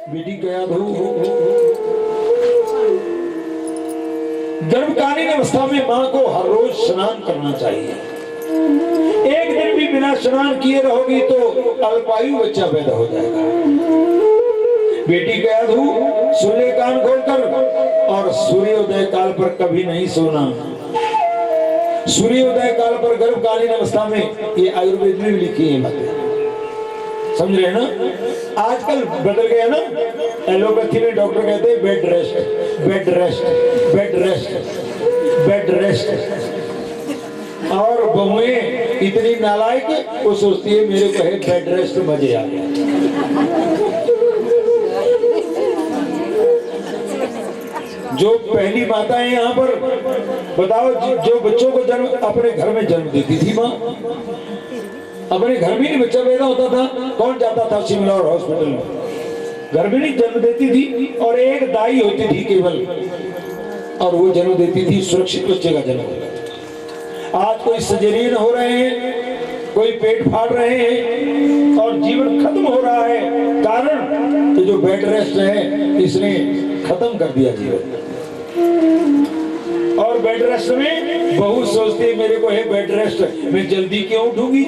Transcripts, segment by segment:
बेटी क्या गर्भकालीन अवस्था में मां को हर रोज स्नान करना चाहिए। एक दिन भी बिना स्नान किए रहोगी तो अल्पायु बच्चा पैदा हो जाएगा। बेटी क्या सुन ले कान खोलकर, और सूर्योदय काल पर कभी नहीं सोना। सूर्योदय काल पर गर्भकालीन अवस्था में, ये आयुर्वेद में भी लिखी है बातें, समझ रहे हैं ना। आजकल बदल गया ना, एलोपैथी में डॉक्टर कहते हैं bed rest, bed rest, bed rest, bed rest. और बहुएं इतनी नालायक, वो सोचती है मेरे को है बेड रेस्ट, मजे आ गया। जो पहली माताएं यहाँ पर बताओ, जो बच्चों को जन्म अपने घर में जन्म देती थी माँ, अपने घर में नहीं बच्चा पैदा होता था, कौन जाता था शिमला और हॉस्पिटल में, घर में नहीं जन्म देती थी। और एक दाई होती थी केवल, और वो जन्म देती थी, सुरक्षित बच्चे का जन्म। आज कोई सजेरियन हो रहे हैं, कोई पेट फाड़ रहे हैं और जीवन खत्म हो रहा है, कारण तो जो बेड रेस्ट है इसने खत्म कर दिया जीवन। और बेड रेस्ट में बहू सोचती है मेरे को है बेड रेस्ट, मैं जल्दी क्यों उठूंगी।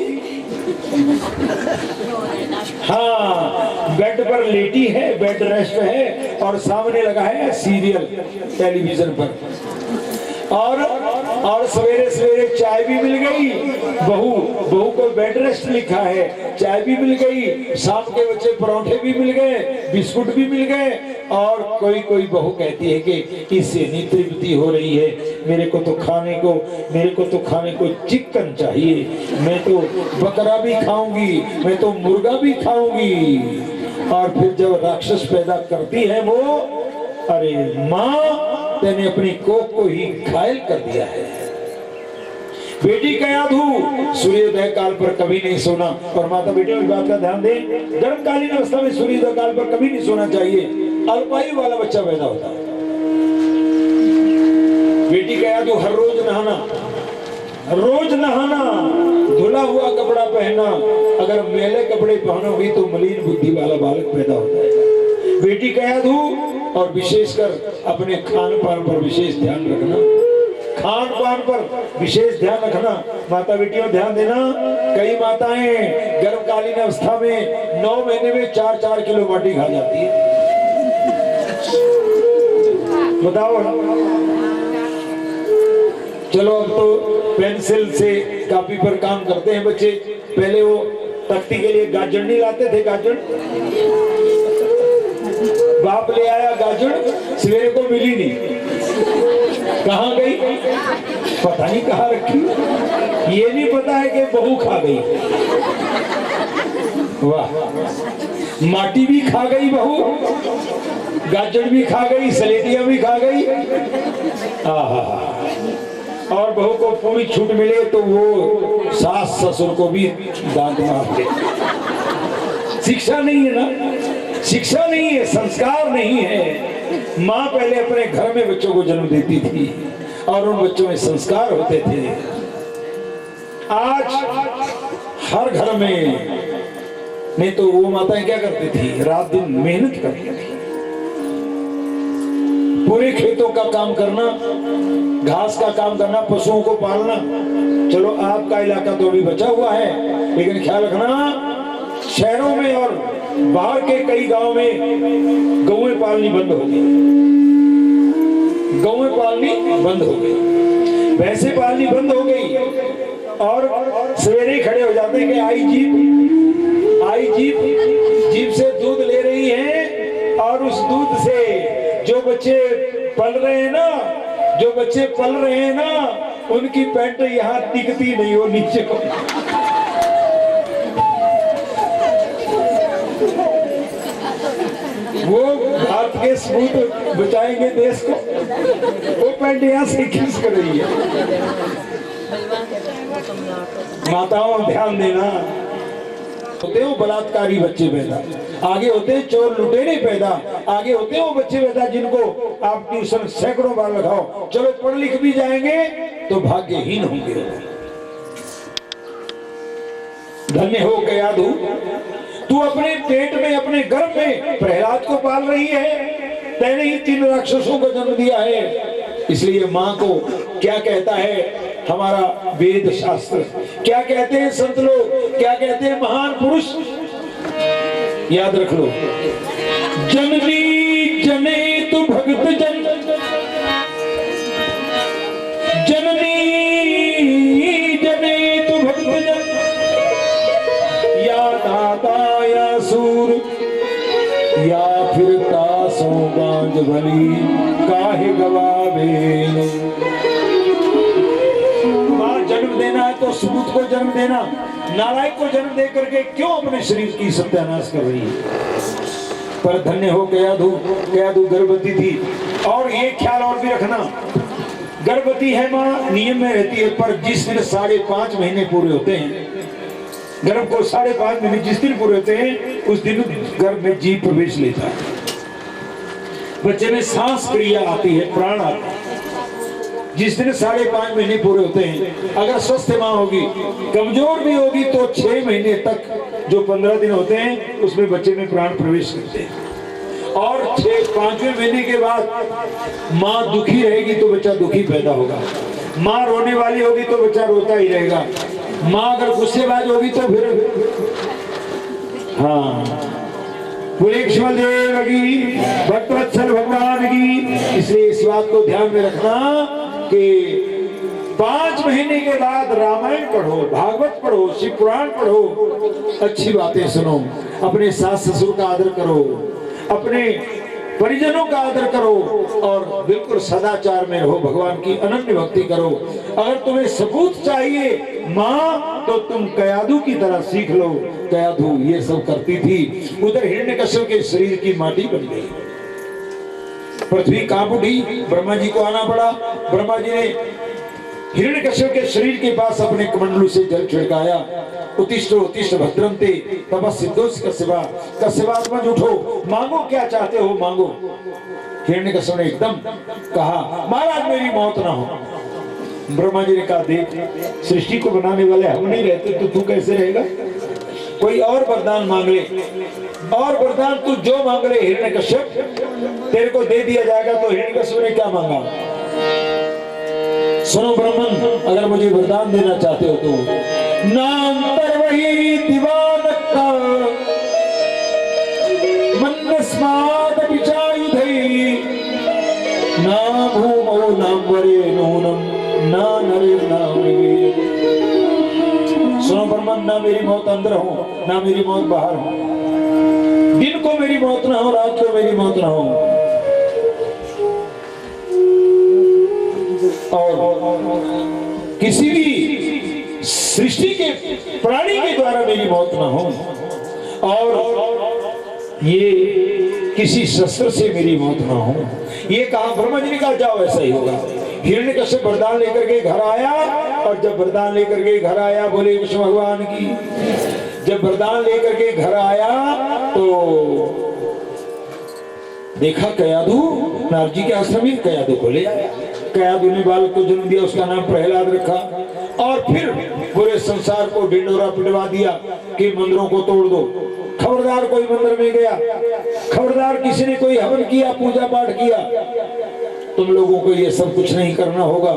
हाँ, बेड पर लेटी है, बेड रेस्ट है, और सामने लगा है सीरियल टेलीविजन पर, और सवेरे सवेरे चाय भी मिल गई, बहू को बेड रेस्ट लिखा है, चाय भी मिल गई, शाम के बच्चे परोठे भी मिल गए, बिस्कुट भी मिल गए। और कोई बहू कहती है कि इससे नहीं तृप्ति हो रही है, मेरे को तो खाने को चिकन चाहिए, मैं तो बकरा भी खाऊंगी, मैं तो मुर्गा भी खाऊंगी। और फिर जब राक्षस पैदा करती है वो, अरे माँ तेने अपनी कोख को ही घायल कर दिया है। बेटी का याद हो, सूर्योदय काल पर कभी नहीं सोना। और माता बेटियों की बात का ध्यान दें, गर्भकालीन अवस्था में सूर्योदय काल पर कभी नहीं सोना चाहिए, अल्पायु वाला बच्चा पैदा होता है। बेटी का याद हो, हर रोज नहाना, रोज नहाना, धुला हुआ कपड़ा पहनना। अगर मैले कपड़े पहनोगी तो मलिन बुद्धि वाला बालक पैदा होता है। बेटी का याद हो, और विशेषकर अपने खान पान पर विशेष ध्यान रखना, खान पान पर विशेष ध्यान रखना। माता बेटियों ध्यान देना, कई माताएं गर्भकालीन अवस्था में 9 महीने में 4-4 किलो माटी खा जाती है। बताओ, चलो अब तो पेंसिल से कॉपी पर काम करते हैं बच्चे, पहले वो तख्ती के लिए गाजर नहीं लाते थे, गाजर बाप ले आया गाजर, सवेरे को मिली नहीं, कहाँ गई पता नहीं, कहाँ रखी, ये नहीं पता है कि बहू खा गई। वाह, माटी भी खा गई बहू, गाजर भी खा गई, सलेटियां भी खा गई। और बहू को पूरी छूट मिले तो वो सास ससुर को भी दांत मार दे। शिक्षा नहीं है ना, शिक्षा नहीं है, संस्कार नहीं है। माँ पहले अपने घर में बच्चों को जन्म देती थी और उन बच्चों में संस्कार होते थे। आज हर घर में नहीं तो वो माताएं क्या करती थी, रात दिन मेहनत करती थी, पूरे खेतों का काम करना, घास का काम करना, पशुओं को पालना। चलो आपका इलाका तो अभी बचा हुआ है, लेकिन ख्याल रखना शहरों में और बाहर के कई गांव में गौएं पालनी बंद हो गई, गौएं पालनी बंद हो गई, भैंसे पालनी बंद हो गई। और सवेरे खड़े हो जाते हैं कि आई जीप से दूध ले रही है, और उस दूध से जो बच्चे पल रहे हैं ना, उनकी पैंट यहाँ टिकती नहीं हो नीचे को। वो भारत के सबूत बचाएंगे देश को, वो पैंट यहाँ से खींच कर रही है। माताओं ध्यान देना, होते हो बलात्कारी बच्चे पैदा, आगे होते हैं चोर लुटेरे पैदा, आगे होते हैं वो बच्चे पैदा जिनको आप ट्यूशन सैकड़ों बार लगाओ, चलो पढ़ लिख भी जाएंगे तो भाग्यहीन होंगे। धन्य हो गया तू अपने पेट में, अपने गर्भ में प्रहलाद को पाल रही है। तेने ही 3 राक्षसों को जन्म दिया है। इसलिए मां को क्या कहता है हमारा वेद शास्त्र, क्या कहते हैं संत लोग, क्या कहते हैं महान पुरुष, याद रख लो। जननी जनेतु भक्त जन, जननी जनेतु भक्त जन, या दाता या सूर या फिर तासों बांझ भली काहे गवावे। जन्म देना है तो सबूत को जन्म देना, नालायक को जन्म दे करके क्यों अपने शरीर की सत्यानाश कर रही है। पर धन्य हो कयाधु, कयाधु गर्भवती थी। और ये ख्याल और भी रखना, गर्भवती है माँ, नियम में रहती है, पर जिस दिन 5.5 महीने पूरे होते हैं, गर्भ को 5.5 महीने जिस दिन पूरे होते हैं, उस दिन गर्भ में जीव प्रवेश लेता है, बच्चे में सांस क्रिया आती है, प्राण आता है। जिस दिन 5.5 महीने पूरे होते हैं, अगर स्वस्थ माँ होगी, कमजोर भी होगी तो 6 महीने तक जो 15 दिन होते हैं उसमें बच्चे में प्राण प्रवेश करते हैं। और 5वें महीने के बाद माँ दुखी रहेगी तो बच्चा दुखी पैदा होगा, माँ रोने वाली होगी तो बच्चा रोता ही रहेगा, माँ अगर गुस्सेबाज होगी तो फिर हाँ पुरेश्वर देव की, भक्तवत्सल भगवान की। इसलिए इस बात को ध्यान में रखना कि 5 महीने के बाद रामायण पढ़ो, भागवत पढ़ो, शिव पुराण पढ़ो, अच्छी बातें सुनो, अपने सास ससुर का आदर करो, अपने परिजनों का आदर करो और बिल्कुल सदाचार में रहो, भगवान की अनन्य भक्ति करो। अगर तुम्हें सबूत चाहिए माँ तो तुम कयाधु की तरह सीख लो। कयाधु ये सब करती थी। उधर हिरण्यकश्यप के शरीर की माटी बन गई, पृथ्वी कांप उठी, ब्रह्मा जी को आना पड़ा। ब्रह्मा जी ने हिरण्यकश्यप के शरीर के पास अपने कमंडलू से जल छिड़काया। उत्तिष्ठ उत्तिष्ठ भद्रम ते तपस्सिद्धोस कश्यपा, कश्यपात्मज उठो, मांगो क्या चाहते हो मांगो। हिरण्यकश्यप ने एकदम कहा महाराज मेरी मौत ना हो। ब्रह्मा जी ने कहा देख सृष्टि को बनाने वाले हम नहीं रहते तो तू कैसे रहेगा, कोई और वरदान मांग ले, और वरदान तू जो मांग ले हिरण्यकश्यप तेरे को दे दिया जाएगा। तो हिरण्यकश्यप ने क्या मांगा, सुनो ब्राह्मण अगर मुझे वरदान देना चाहते हो तो नाम पर वही दीवान का मन स्माद विचायुधई ना भूमो नाम वरे नूनम ना नरे नाम वीर। सुनो ब्राह्मण, ना मेरी मौत अंदर हो ना मेरी मौत बाहर हो, दिन को मेरी मौत ना हो रात को मेरी मौत ना हो, और किसी भी सृष्टि के प्राणी के द्वारा मेरी मौत ना हो, और ये किसी शस्त्र से मेरी मौत ना हो। ये कहा ब्रह्मा जी ने कहा जाओ ऐसा ही होगा। हिरण्यकश्यप वरदान लेकर के घर आया, और जब वरदान लेकर के घर आया, बोले कृष्ण भगवान की, जब वरदान लेकर के घर आया तो देखा कयाधु नारद जी के आश्रम में, कयाधु को ले आया। कयाधु ने बालक को जन्म दिया, उसका नाम प्रहलाद रखा, और फिर पूरे संसार को ढिंडोरा पिटवा दिया कि मंदिरों को तोड़ दो। खबरदार कोई मंदिर में गया, खबरदार किसी ने कोई हवन किया, पूजा पाठ किया, तुम लोगों को ये सब कुछ नहीं करना होगा,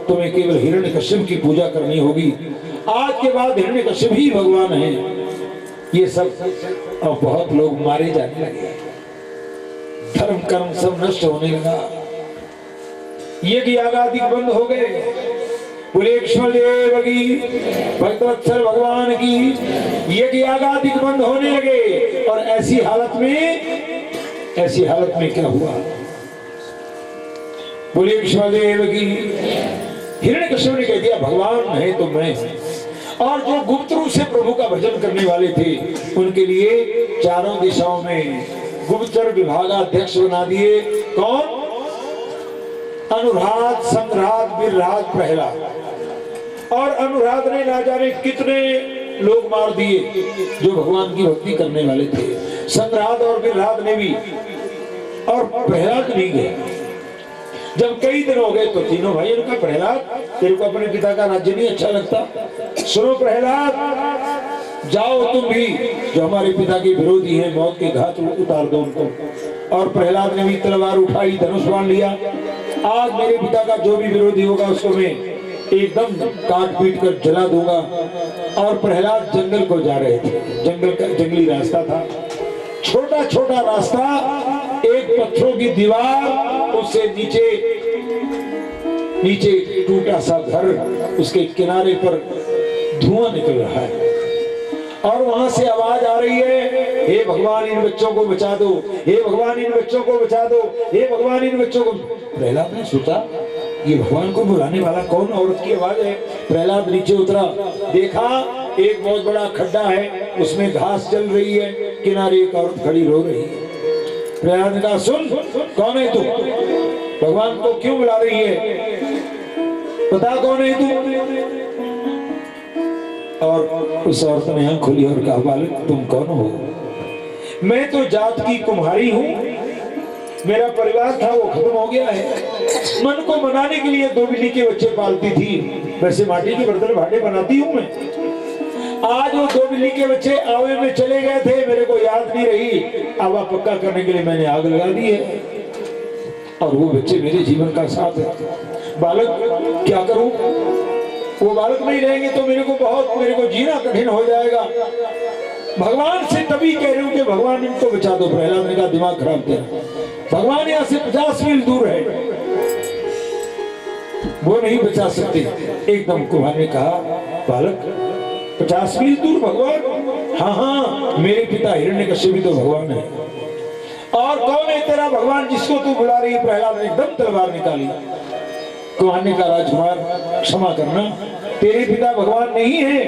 तुम्हें केवल हिरण्यकश्यप की पूजा करनी होगी। आज के बाद हिरण्यकश्यप ही भगवान है। ये सब अब बहुत लोग मारे जाने लगे, धर्म कर्म सब नष्ट होने लगा, यज्ञ याग आदि बंद हो गए। पुरेश्वर देव की, भक्तवत्सल भगवान की, यज्ञ याग आदि बंद होने लगे। और ऐसी हालत में क्या हुआ, पुरेश्वर देव की, हिरण्यकश्यप ने कह दिया भगवान है तो मैं। और जो गुप्त रूप से प्रभु का भजन करने वाले थे उनके लिए चारों दिशाओं में गुप्तचर विभागाध्यक्ष बना दिए। कौन, अनुराध, संग्राध, विरराज, प्रहलाद। और अनुराध ने ना जाने कितने लोग मार दिए जो भगवान की भक्ति करने वाले थे। संग्राध और विरराज ने भी, और प्रहलाद नहीं गया। जब कई दिन हो गए तो तीनों भाइयों ने कहा प्रहलाद तेरे को अपने पिता का राज्य नहीं अच्छा लगता, सुनो प्रहलाद जाओ तुम भी जो हमारे पिता के विरोधी हैं, मौत के घाट उतार दो उनको। और प्रहलाद ने भी तलवार उठाई, धनुष बाण लिया। आज मेरे पिता का जो भी विरोधी होगा उसको मैं एकदम काट पीट कर जला दूंगा। और प्रहलाद जंगल को जा रहे थे, जंगल का जंगली रास्ता था, छोटा छोटा रास्ता, एक पत्थरों की दीवार, उससे नीचे नीचे टूटा सा घर, उसके किनारे पर धुआं निकल रहा है और वहां से आवाज आ रही है, हे भगवान इन बच्चों को बचा दो, हे भगवान इन बच्चों को बचा दो, हे भगवान इन बच्चों को। प्रहलाद ने सोचा ये भगवान को बुलाने वाला कौन औरत की आवाज है। प्रहलाद नीचे उतरा, देखा एक बहुत बड़ा खड्डा है, उसमें घास चल रही है, किनारे एक औरत खड़ी रो रही है। प्रहलाद ने कहा, सुन कौन है तू, भगवान को क्यों बुला रही है, पता कौन है तू। और उस औरत ने आंख खोली और कहा, बालक तुम कौन हो। मैं तो जात की कुम्हारी हूँ, मेरा परिवार था वो खत्म हो गया है। मन को मनाने के लिए 2 बिल्ली के बच्चे पालती थी, वैसे माटी के बर्तन भाटे बनाती हूँ मैं। आज वो 2 बिल्ली के बच्चे आवे में चले गए थे, मेरे को याद नहीं रही, आवा पक्का करने के लिए मैंने आग लगा दी है और वो बच्चे मेरे जीवन का साथ है। बालक क्या करूं, वो बालक नहीं रहेंगे तो मेरे को जीना कठिन हो जाएगा। भगवान से तभी कह रहे हूं कि भगवान इनको बचा दो। प्रहलाद ने कहा, दिमाग खराब तेरा, भगवान यहाँ से 50 मील दूर है, वो नहीं बचा सकते। एकदम कुम्हार ने कहा, बालक 50 मील दूर भगवान, हाँ हाँ मेरे पिता हिरण्यकश्यप भी तो भगवान है। और कौन है तेरा भगवान जिसको तू बुला रही है। प्रहलाद ने एकदम तलवार निकाली। कुम्हार ने कहा, राजकुमार क्षमा करना, तेरे पिता भगवान नहीं है,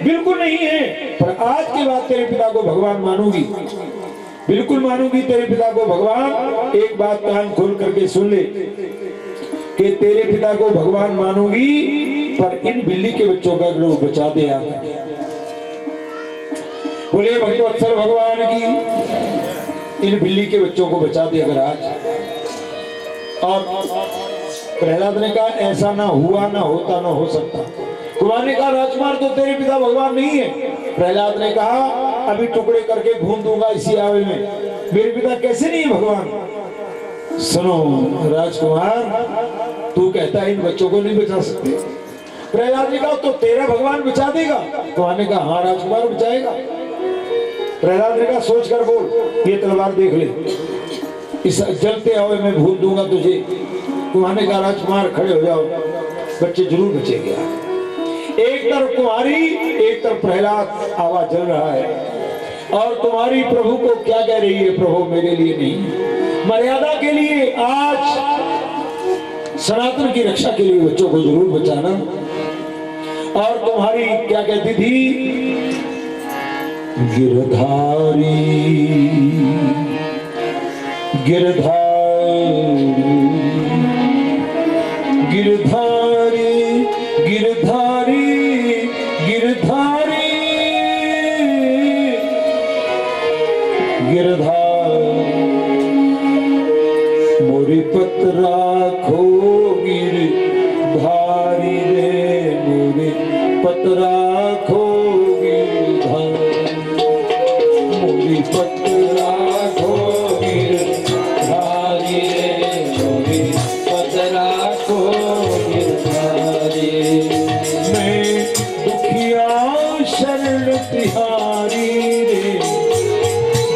बिल्कुल नहीं है, पर आज के बाद तेरे पिता को भगवान मानूंगी, बिल्कुल मानूंगी तेरे पिता को भगवान। एक बात कान खोल करके सुन ले कि तेरे पिता को भगवान मानूंगी, पर इन बिल्ली के बच्चों का लोग बचा दे। आप बोले भक्तवत्सल भगवान की, इन बिल्ली के बच्चों को बचा दे अगर आज। और प्रहलाद ने कहा, ऐसा ना हुआ, ना होता, ना हो सकता। कुमार ने कहा, राजकुमार तो तेरे पिता भगवान नहीं है। प्रहलाद ने कहा, अभी टुकड़े करके भून दूंगा इसी आवे में, मेरे पिता कैसे नहीं भगवान। सुनो राजकुमार, तू कहता है इन बच्चों को नहीं बचा सकते। प्रहलाद ने कहा, तो तेरा भगवान बचा देगा। कुमार ने कहा, हाँ राजकुमार बचाएगा। प्रहलाद ने कहा, सोच कर बोल, ये तलवार देख ले, इस जलते आवे में भून दूंगा तुझे। कुमार ने कहा, राजकुमार खड़े हो जाओ, बच्चे जरूर बचेंगे। एक तरफ कुमारी, एक तरफ प्रहलाद, आवाज जल रहा है। और तुम्हारी प्रभु को क्या कह रही है, प्रभु मेरे लिए नहीं, मर्यादा के लिए, आज सनातन की रक्षा के लिए बच्चों को जरूर बचाना। और तुम्हारी क्या कहती थी, गिरधारी गिरधारी गिरधारी गिरधारी गिरधारी गिरधारी मोरी पत्रा खो गिरधारी रे, मोरी पत्रा खो गिरधारी, मोरी पत्रा खो गिरधारी रे, मोरी पत्रा खो गिरधारी। मैं दुखिया शरण तिहारी रे,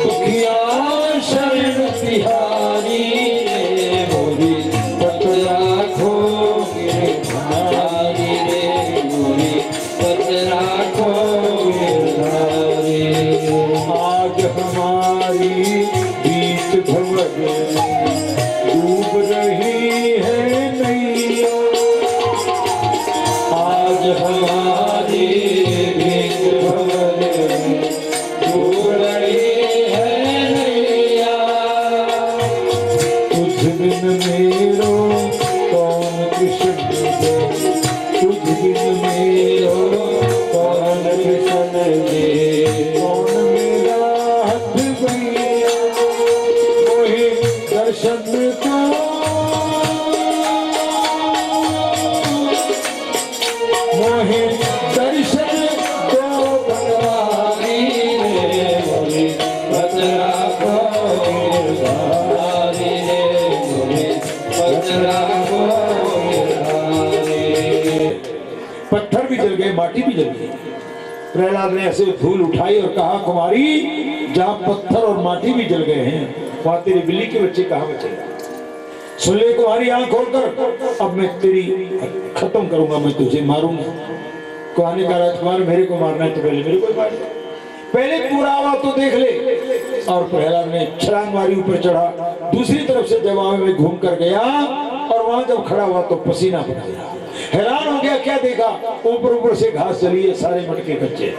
दुखिया शरण तिहारी रे, मोरी पत्रा खो गिरधारी रे, मोरी पत्रा खो गिरधारी। आज हमारी बीच भंवर डूब रही है नैया, आज हमारी बीच भंवर डूब रही है नैया। तुझ बिन मेरो कौन कृष्ण दे, तुझ बिन मेरो कौन कृष्ण दे, कौन मेरा हाथ भैया, मोहे दर्शन को, मोहे दर्शन को भगवान। माटी भी जल गई। प्रहलाद ने ऐसे धूल उठाई और कहा, कुमारी जहां पत्थर और माटी भी जल गए हैं वहां तेरी बिल्ली के बच्चे कहां बचेगा। सुन ले कुमारी, आंख खोलकर, अब मैं तेरी खत्म करूंगा, मैं तुझे मारूंगा। कुमारी का राजकुमार, मेरे को मारना है तो पहले मेरे को मार, पहले पूरा आवा तो देख ले। और प्रहलाद ने छलांग मारी, ऊपर चढ़ा, दूसरी तरफ से जब आवे में घूम कर गया और वहां जब खड़ा हुआ तो पसीना पड़ गया। हैरान हो गया, क्या देखा, ऊपर ऊपर से घास चली है, सारे मटके कच्चे,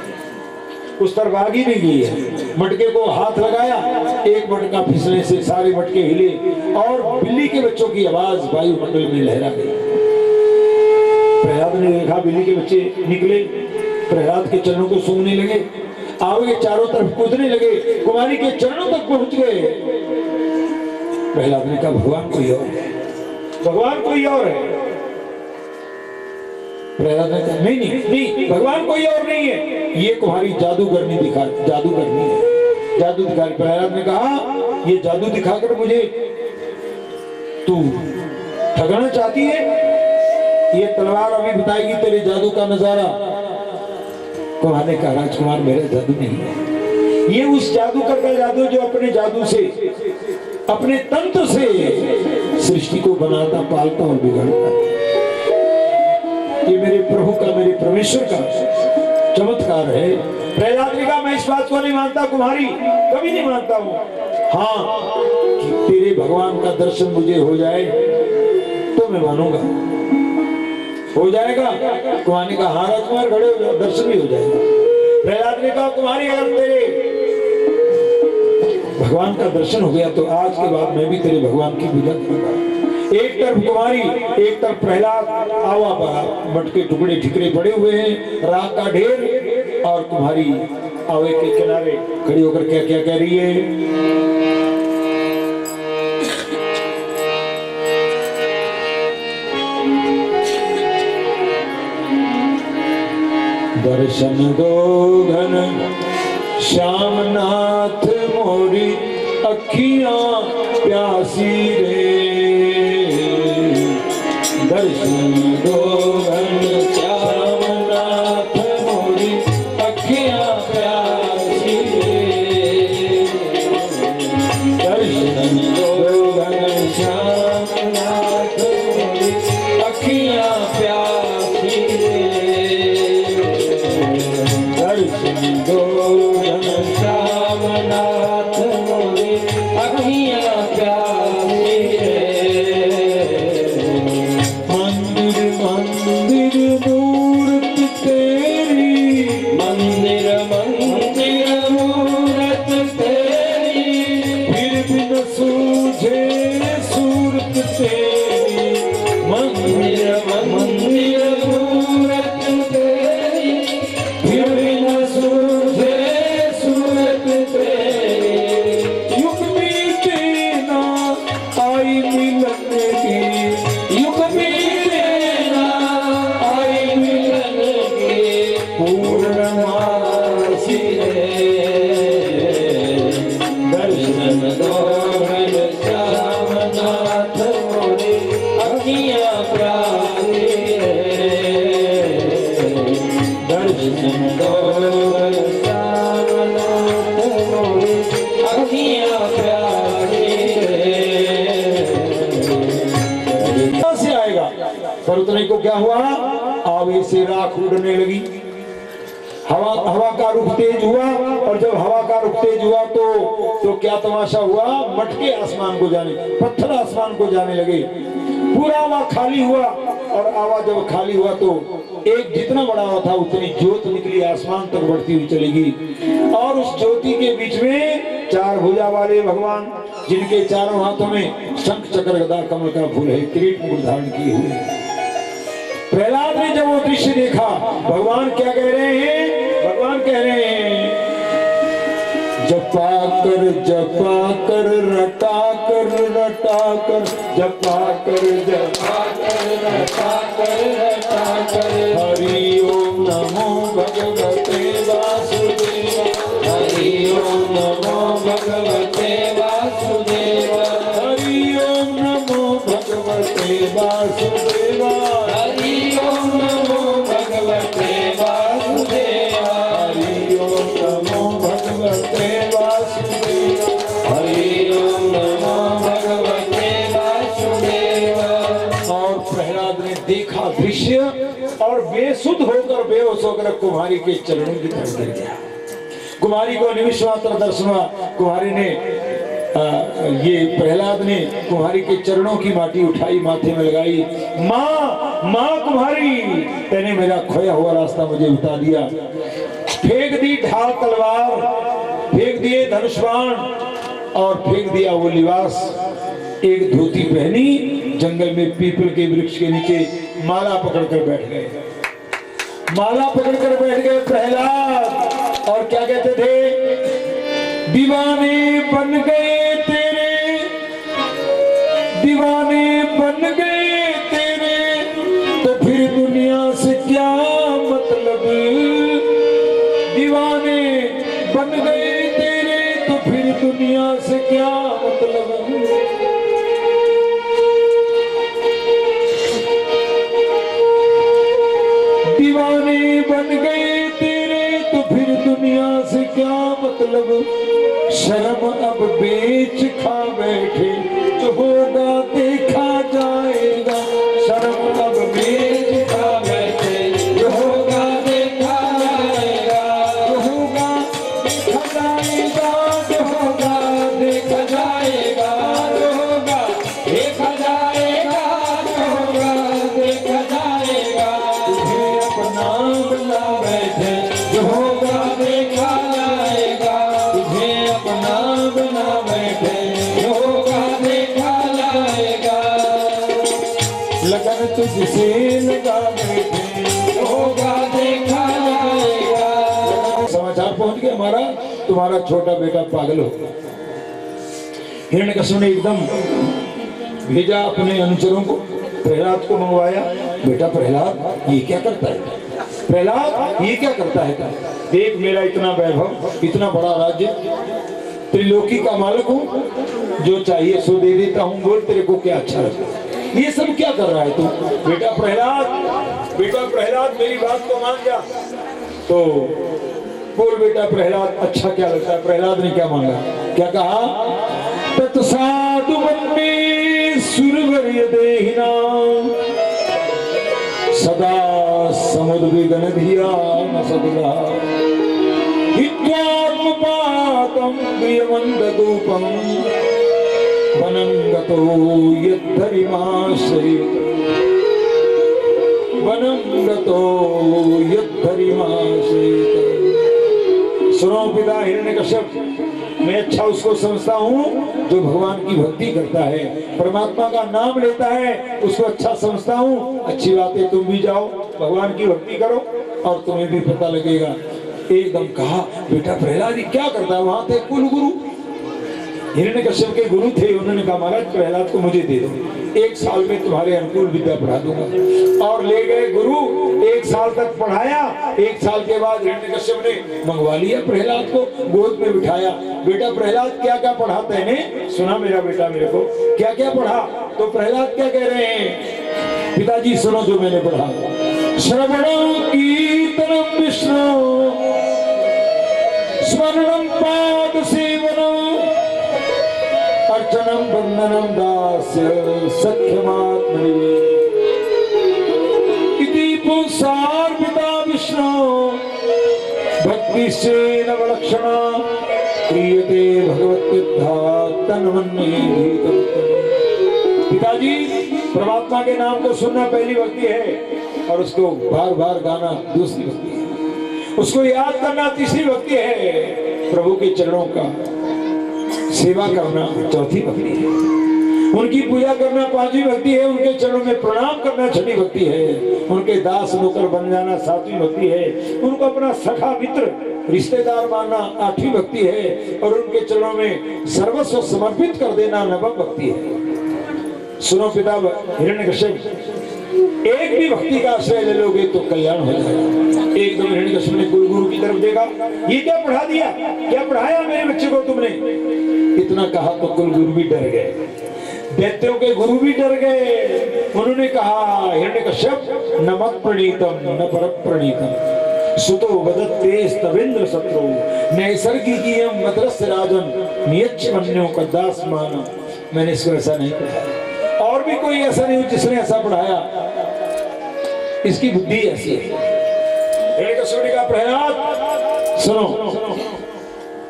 उस तरफ आग ही नहीं गई है। मटके को हाथ लगाया, एक मटका फिसलने से सारे मटके हिले और बिल्ली के बच्चों की आवाज वायुमंडल में लहरा गई। प्रहलाद ने देखा, बिल्ली के बच्चे निकले, प्रहलाद के चरणों को सूंघने लगे, आगे चारों तरफ कूदने लगे, कुमारी के चरणों तक पहुंच गए। प्रहलाद ने कहा, भगवान कोई और है, भगवान कोई और है। प्रहलाद ने कहा, नहीं नहीं नहीं, भगवान कोई और नहीं है, ये तुम्हारी जादूगरनी दिखा, जादूगरनी है, जादू दिखा। प्रहलाद ने कहा, ये जादू दिखाकर मुझे तू ठगना चाहती है, ये तलवार अभी बताएगी तेरे जादू का नजारा। कुमार ने कहा, राजकुमार मेरा जादू नहीं है, ये उस जादूगर का जादू जो अपने जादू से, अपने तंत्र से सृष्टि को बनाता, पालता और बिगाड़ता है। ये मेरे प्रभु का, मेरे परमेश्वर का चमत्कार है। प्रहलाद ने कहा, मैं इस बात को नहीं मानता कुमारी, कभी नहीं मानता हूं। हाँ, कि तेरे भगवान का दर्शन मुझे हो जाए तो मैं मानूंगा। हो जाएगा? कुमार ने कहा, हाँ राजकुमार, खड़े हो जाओ, दर्शन भी हो जाएगा। प्रहलाद ने कहा, कुमारी अगर तेरे भगवान का दर्शन हो गया तो आज के बाद मैं भी तेरे भगवान की पूजा करूंगा। एक तरफ कुमारी, एक तरफ प्रहलाद, आवा पर मटके टुकड़े ठिकरे पड़े हुए हैं, राख का ढेर, और कुमारी आवे के किनारे खड़ी होकर क्या क्या कह रही है। दर्शन दो घन श्याम नाथ मोरी अखियां प्यासी रे, दर्शन दो घन श्याम नाथ मोरी अखियां प्यासी रे, दर्शन दो घन श्याम नाथ मोरी अखियां प्यासी रे, दर्शन दो घन श्याम नाथ मोरी अखियां प्यासी रे। मंदिर मंदिर मूरत तेरी, मंदिर मंदिर मूरत तेरी, फिर भी न सूझे सूरत तेरी, मंदिर मंदिर मूरत तेरी, फिर भी न सूझे सूरत तेरी, युग बीते ना आई मिलन की, युग बीते ना आई मिलन की, पूर्णमासी रे, दर्शन दो घन श्याम नाथ मोरी अखियां प्यासी रे, दर्शन दो घन श्याम नाथ मोरी अखियां प्यासी रे। कहां से आएगा? पर उतने को क्या हुआ, आवे से राख उड़ने लगी, हवा का रुख तेज हुआ, और जब हवा का रुख तेज हुआ तो क्या तमाशा हुआ, मटके आसमान को जाने, पत्थर आसमान को जाने लगे, पूरा आवा खाली हुआ, और आवा जब खाली हुआ तो एक जितना बड़ा हुआ था उतनी ज्योत निकली, आसमान तक बढ़ती हुई चलेगी, और उस ज्योति के बीच में चार भुजा वाले भगवान, जिनके चारों हाथों में शंख चक्र गदा कमल का फूल है, किरीट मुकुट धारण किए हुए। प्रहलाद ने जब वो दृश्य देखा, भगवान क्या कह रहे हैं, भगवान कह रहे हैं, जपा कर रटा कर रटा कर, जपा कर रटा कर, हरि ओम नमो भगवते वासुदेव, हरि ओम नमो भगवते वासुदेव, हरि ओम नमो भगवते वासुदेव, हरि ओम नमो भगवते वासुदेव। बेसुध होकर बेहोश होकर कुमारी के चरणों की तरफ गिर गया। कुमारी को निमिष मात्र दर्शन हुआ। कुमारी ने ये प्रहलाद ने कुमारी के चरणों की माटी उठाई, माथे में लगाई। माँ माँ कुमारी, तेने मेरा खोया हुआ रास्ता मुझे बता दिया। फेंक दी ढाल तलवार, फेंक दिए धनुष बाण और फेंक दिया वो लिबास। एक धोती पहनी, जंगल में पीपल के वृक्ष के नीचे माला पकड़कर बैठ गए। माला पकड़कर बैठ गए प्रहलाद और क्या कहते थे? दीवाने बन गए तेरे, दीवाने बन गए तेरे, तो फिर दुनिया से क्या मतलब। दीवाने बन गए तेरे, तो फिर दुनिया से क्या मतलब। दीवाने बन गए तेरे, तो फिर दुनिया से क्या मतलब। शर्म अब बेच खा बैठे, जो होगा देखा जाएगा। शर्म अब बेच खा बैठे, जो होगा देखा जाएगा। जो होगा देखा जाएगा, जो होगा देखा जाएगा। जो होगा देखा जाएगा, जो होगा देखा जाएगा। तुझे अपना बना बैठे, जो होगा देखा जाएगा। तुझे अपना बना बैठे, जो होगा देखा जाएगा। लगन तुझसे लगा बैठे, जो होगा देखा जाएगा। समाचार पहुंच गया हमारा, तुम्हारा छोटा बेटा पागल हो। हिरण्यकश्यप ने एकदम भेजा अपने अनुचरों को, प्रहलाद को मंगवाया। बेटा प्रहलाद, ये क्या करता है? प्रहलाद ये क्या करता है? देख मेरा इतना वैभव, इतना बड़ा राज्य, त्रिलोकी का मालिक हूँ, जो चाहिए सो दे देता हूँ। बोल तेरे को क्या अच्छा लगता है? ये सब क्या कर रहा है तू? बेटा प्रहलाद, बेटा प्रहलाद मेरी बात को मान जा। तो बोल बेटा प्रहलाद, अच्छा क्या लगता है? प्रहलाद ने क्या मांगा, क्या कहा? तत्साधु वन्मे सुरवर्य देहिना, सदा समुद्विग्न धिया न सदला। हित्वात्मपातं प्रियमन्दधूपं, वनं गतो यद्धरिमाश्रयेत। वनं गतो यद्धरिमाश्रयेत। सुनो पिता हिरण्यकश्यप, मैं अच्छा उसको समझता हूँ जो भगवान की भक्ति करता है, परमात्मा का नाम लेता है, उसको अच्छा समझता हूँ। अच्छी बात है, तुम भी जाओ भगवान की भक्ति करो और तुम्हें भी पता लगेगा। एकदम कहा बेटा प्रहलाद क्या करता है? वहां थे कुल गुरु, हिरण्यकश्यप के गुरु थे। उन्होंने कहा महाराज प्रहलाद को मुझे दे दो, 1 साल में तुम्हारे अनुकूल विद्या पढ़ा दूंगा। और ले गए गुरु, 1 साल तक पढ़ाया। 1 साल के बाद हिरण्यकश्यप ने मंगवा लिया प्रहलाद को, गोद में बिठाया। बेटा प्रहलाद क्या क्या पढ़ा तैने? सुना मेरा बेटा मेरे को, क्या क्या पढ़ा? तो प्रहलाद क्या कह रहे हैं? पिताजी सुनो जो मैंने पढ़ा। श्रवणं कीर्तनं विष्णु, स्मरणं पाद सेवनं, अर्चनं वंदनं दास्य सख्यमात्मने। इति पुंसार्पिता विष्णु, भक्ति से नवलक्षणा, क्रियते भगवद्गीता तन्मन्ये भीतम्। पिताजी परमात्मा के नाम को सुनना पहली भक्ति है, और उसको बार बार गाना दूसरी भक्ति है, उसको याद करना तीसरी भक्ति है, प्रभु के चरणों का सेवा करना चौथी भक्ति है, उनकी पूजा करना पांचवी भक्ति है, उनके चरणों में प्रणाम करना छठी भक्ति है, उनके दास नौकर बन जाना सातवीं भक्ति है, उनको अपना सखा मित्र रिश्तेदार मानना आठवीं भक्ति है, और उनके चरणों में सर्वस्व समर्पित कर देना नवम भक्ति है। सुनो पिता हिरण्यकश्यप, एक भी भक्ति का आश्रय ले लोगे तो कल्याण हो जाएगा। एकदम हिरण्यकश्यप ने गुरु की तरफ देखा, ये क्या पढ़ा दिया, क्या पढ़ाया मेरे बच्चे को तुमने? इतना कहा तो कुलगुरु भी डर गए, दैत्यों के गुरु भी डर गए। उन्होंने कहा हिरण्यकश्यप, न मत प्रणीतम न पर प्रणीतम, सुतो वदत्ते स्तवेन्द्र शत्रु, नैसर्गिकीयम मद्रस्य राजन, नियच्छ मन्यों का दास माना। मैंने इसको ऐसा नहीं पढ़ाया, और भी कोई ऐसा नहीं जिसने ऐसा पढ़ाया। इसकी बुद्धि ऐसी है। हिरण्यकश्यप ने कहा प्रहलाद सुनो,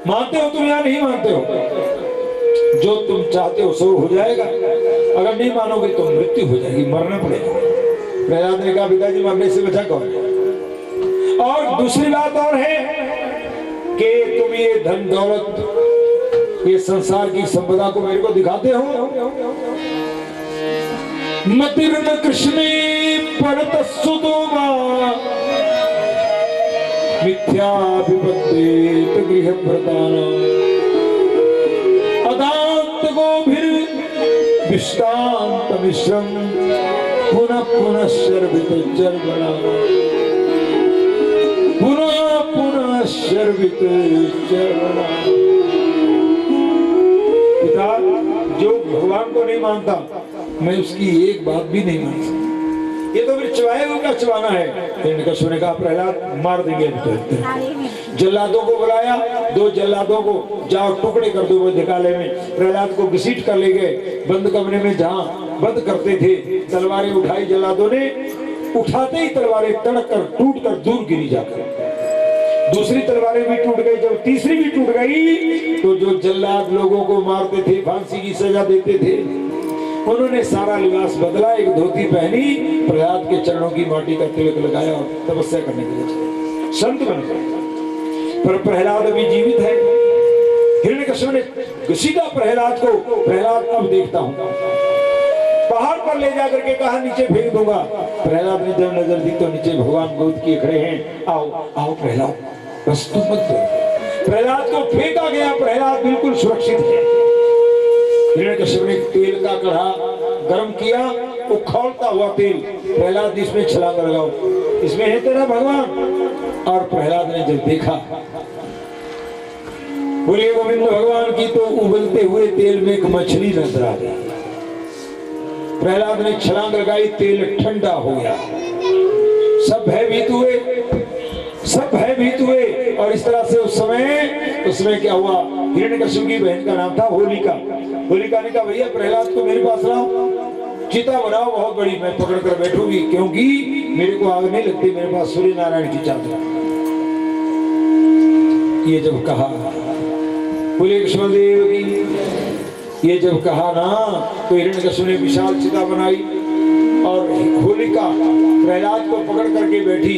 मानते हो तुम या नहीं मानते हो? जो तुम चाहते हो सो हो जाएगा, अगर नहीं मानोगे तो मृत्यु हो जाएगी, मरना पड़ेगा। प्रहलाद ने कहा पिताजी मरने से बचा कौन? और दूसरी बात और है कि तुम ये धन दौलत ये संसार की संपदा को मेरे को दिखाते हो। मतिर्न कृष्ण परतसुदोमा मिथ्या विपत्ति गृह प्रदान अदांत गोभिर विष्टांत मिश्रम पुनः पुनः शर्वित जर्वणा पुनः पुनः शर्वित जर्वणा। पिता जो भगवान को नहीं मानता मैं उसकी एक बात भी नहीं मान सकता। ये तो फिर चबाए हुए का चबाना है। हिरण्यकश्यप ने कहा प्रहलाद मार देंगे। जल्लादों को बुलाया, 2 जल्लादों को जाओ टुकड़े कर दो दिकाले में। प्रहलाद को घसीट कर ले गए बंद कमरे में जहां बंद करते थे। तलवारें उठाई जल्लादों ने, उठाते ही तलवारें तड़क कर टूट कर दूर गिरी जाकर। दूसरी तलवारें भी टूट गई। जब तीसरी भी टूट गई तो जो जल्लाद लोगों को मारते थे, फांसी की सजा देते थे, उन्होंने सारा लिबास बदला, एक धोती पहनी, प्रहलाद के चरणों की माटी का तिलक लगाया और तपस्या करने के लिए चले, संत बन गए। पर प्रहलाद अभी जीवित है। हिरण्यकश्यप ने घसीटा प्रहलाद को। प्रहलाद अब देखता हूं, पहाड़ पर ले जाकर के कहा नीचे फेंक दूंगा। प्रहलाद ने जब नजर दी तो नीचे भगवान गोद किए खड़े हैं। आओ आओ प्रहलाद, बस तुम मत दो। प्रहलाद को फेंका गया। प्रहलाद बिल्कुल सुरक्षित है। हिरण्यकश्यप ने तेल का कढ़ा गर्म किया, उखौलता हुआ तेल। प्रहलाद इसमें छलांग लगाओ, इसमें है तेरा भगवान। और प्रहलाद ने जब देखा, बोले गोविंद भगवान की, तो उबलते हुए तेल में एक मछली नजर आ गई। प्रहलाद ने छलांग लगाई, तेल ठंडा हो गया। सब भयभीत हुए, सब भयभीत हुए। और इस तरह से उस समय क्या हुआ, हिरण्यकश्यप की बहन का नाम था होलिका। होलिका ने कहा भैया प्रहलाद को मेरे पास लाओ, चिता बनाओ बहुत बड़ी, मैं पकड़ कर बैठूंगी, क्योंकि मेरे को आग नहीं लगती, मेरे पास सूर्य नारायण की चादर। ये जब कहा बोले कृष्णदेव की, ये जब कहा ना तो हिरण्यकश्यप ने विशाल चिता बनाई और होलिका प्रहलाद को पकड़ करके बैठी।